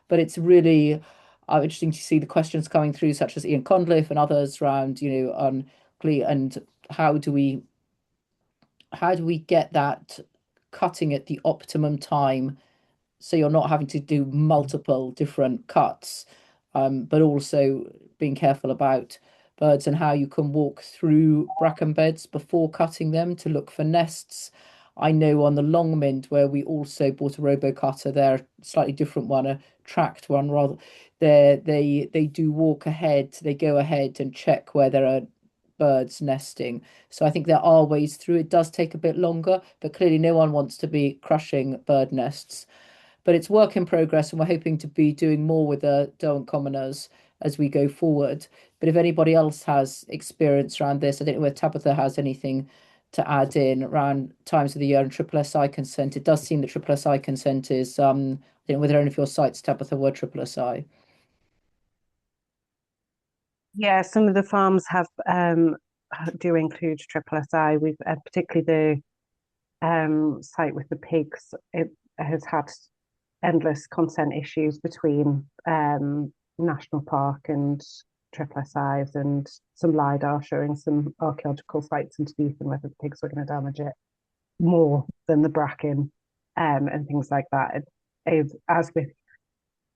But it's really interesting to see the questions coming through, such as Ian Conliffe and others around, on Glee, and how do we get that cutting at the optimum time, so you're not having to do multiple different cuts, but also being careful about birds and how you can walk through bracken beds before cutting them to look for nests. I know on the Longmynd, where we also bought a robo cutter, they're a slightly different one, a tracked one rather. They do walk ahead, they go ahead and check where there are birds nesting. So I think there are ways through. It does take a bit longer, but clearly no one wants to be crushing bird nests. But it's work in progress, and we're hoping to be doing more with the Derwent commoners as we go forward. But if anybody else has experience around this, I don't know whether Tabitha has anything to add in around times of the year and SSSI consent. It does seem that SSSI consent is, I don't know whether any of your sites, Tabitha, were SSSI. Yeah, some of the farms have do include SSSI. We've particularly the site with the pigs. It has had endless consent issues between National Park and SSSIs, and some LiDAR showing some archaeological sites underneath and whether the pigs were going to damage it more than the bracken, and things like that.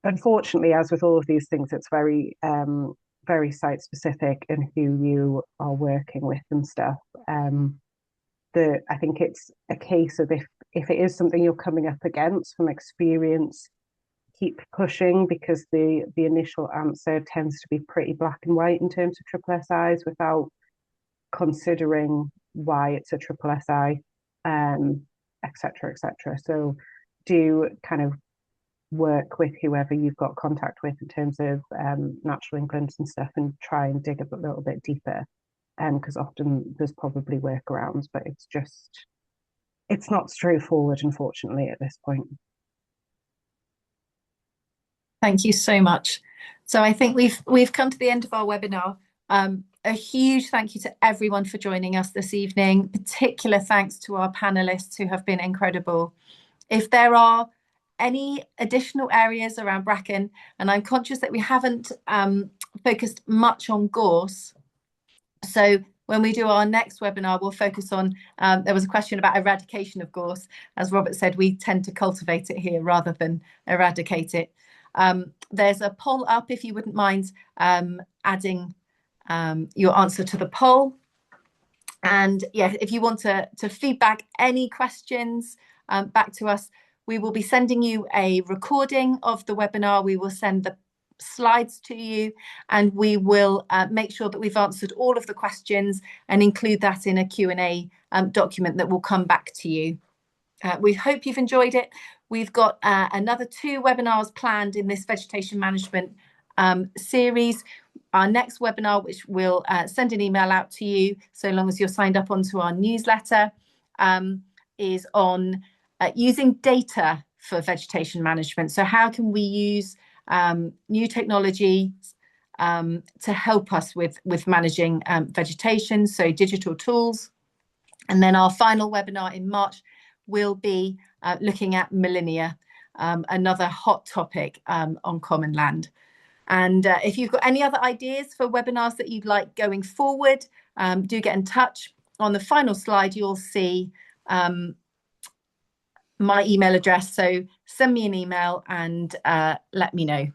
Unfortunately, as with all of these things, it's very very site specific and who you are working with and stuff. I think it's a case of if it is something you're coming up against from experience, keep pushing, because the initial answer tends to be pretty black and white in terms of SSSIs without considering why it's a SSSI, etc., etc. So do kind of work with whoever you've got contact with in terms of Natural England and stuff, and try and dig a little bit deeper, because often there's probably workarounds, but it's not straightforward, unfortunately, at this point. Thank you so much. So I think we've come to the end of our webinar. A huge thank you to everyone for joining us this evening. Particular thanks to our panelists who have been incredible. If there are any additional areas around Bracken, and I'm conscious that we haven't focused much on gorse, so when we do our next webinar, we'll focus on, there was a question about eradication of gorse. As Robert said, we tend to cultivate it here rather than eradicate it. There's a poll up if you wouldn't mind adding your answer to the poll. And yeah, if you want to feedback any questions back to us, we will be sending you a recording of the webinar. We will send the slides to you, and we will make sure that we've answered all of the questions and include that in a Q&A document that will come back to you. We hope you've enjoyed it. We've got another 2 webinars planned in this vegetation management series. Our next webinar, which we'll send an email out to you so long as you're signed up onto our newsletter, is on using data for vegetation management. So how can we use new technology to help us with managing vegetation, so digital tools. And then our final webinar in March will be looking at millennia, another hot topic on common land. And if you've got any other ideas for webinars that you'd like going forward, do get in touch. On the final slide, you'll see my email address. So send me an email and let me know.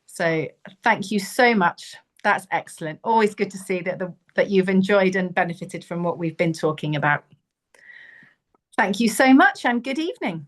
So thank you so much. That's excellent. Always good to see that you've enjoyed and benefited from what we've been talking about. Thank you so much and good evening.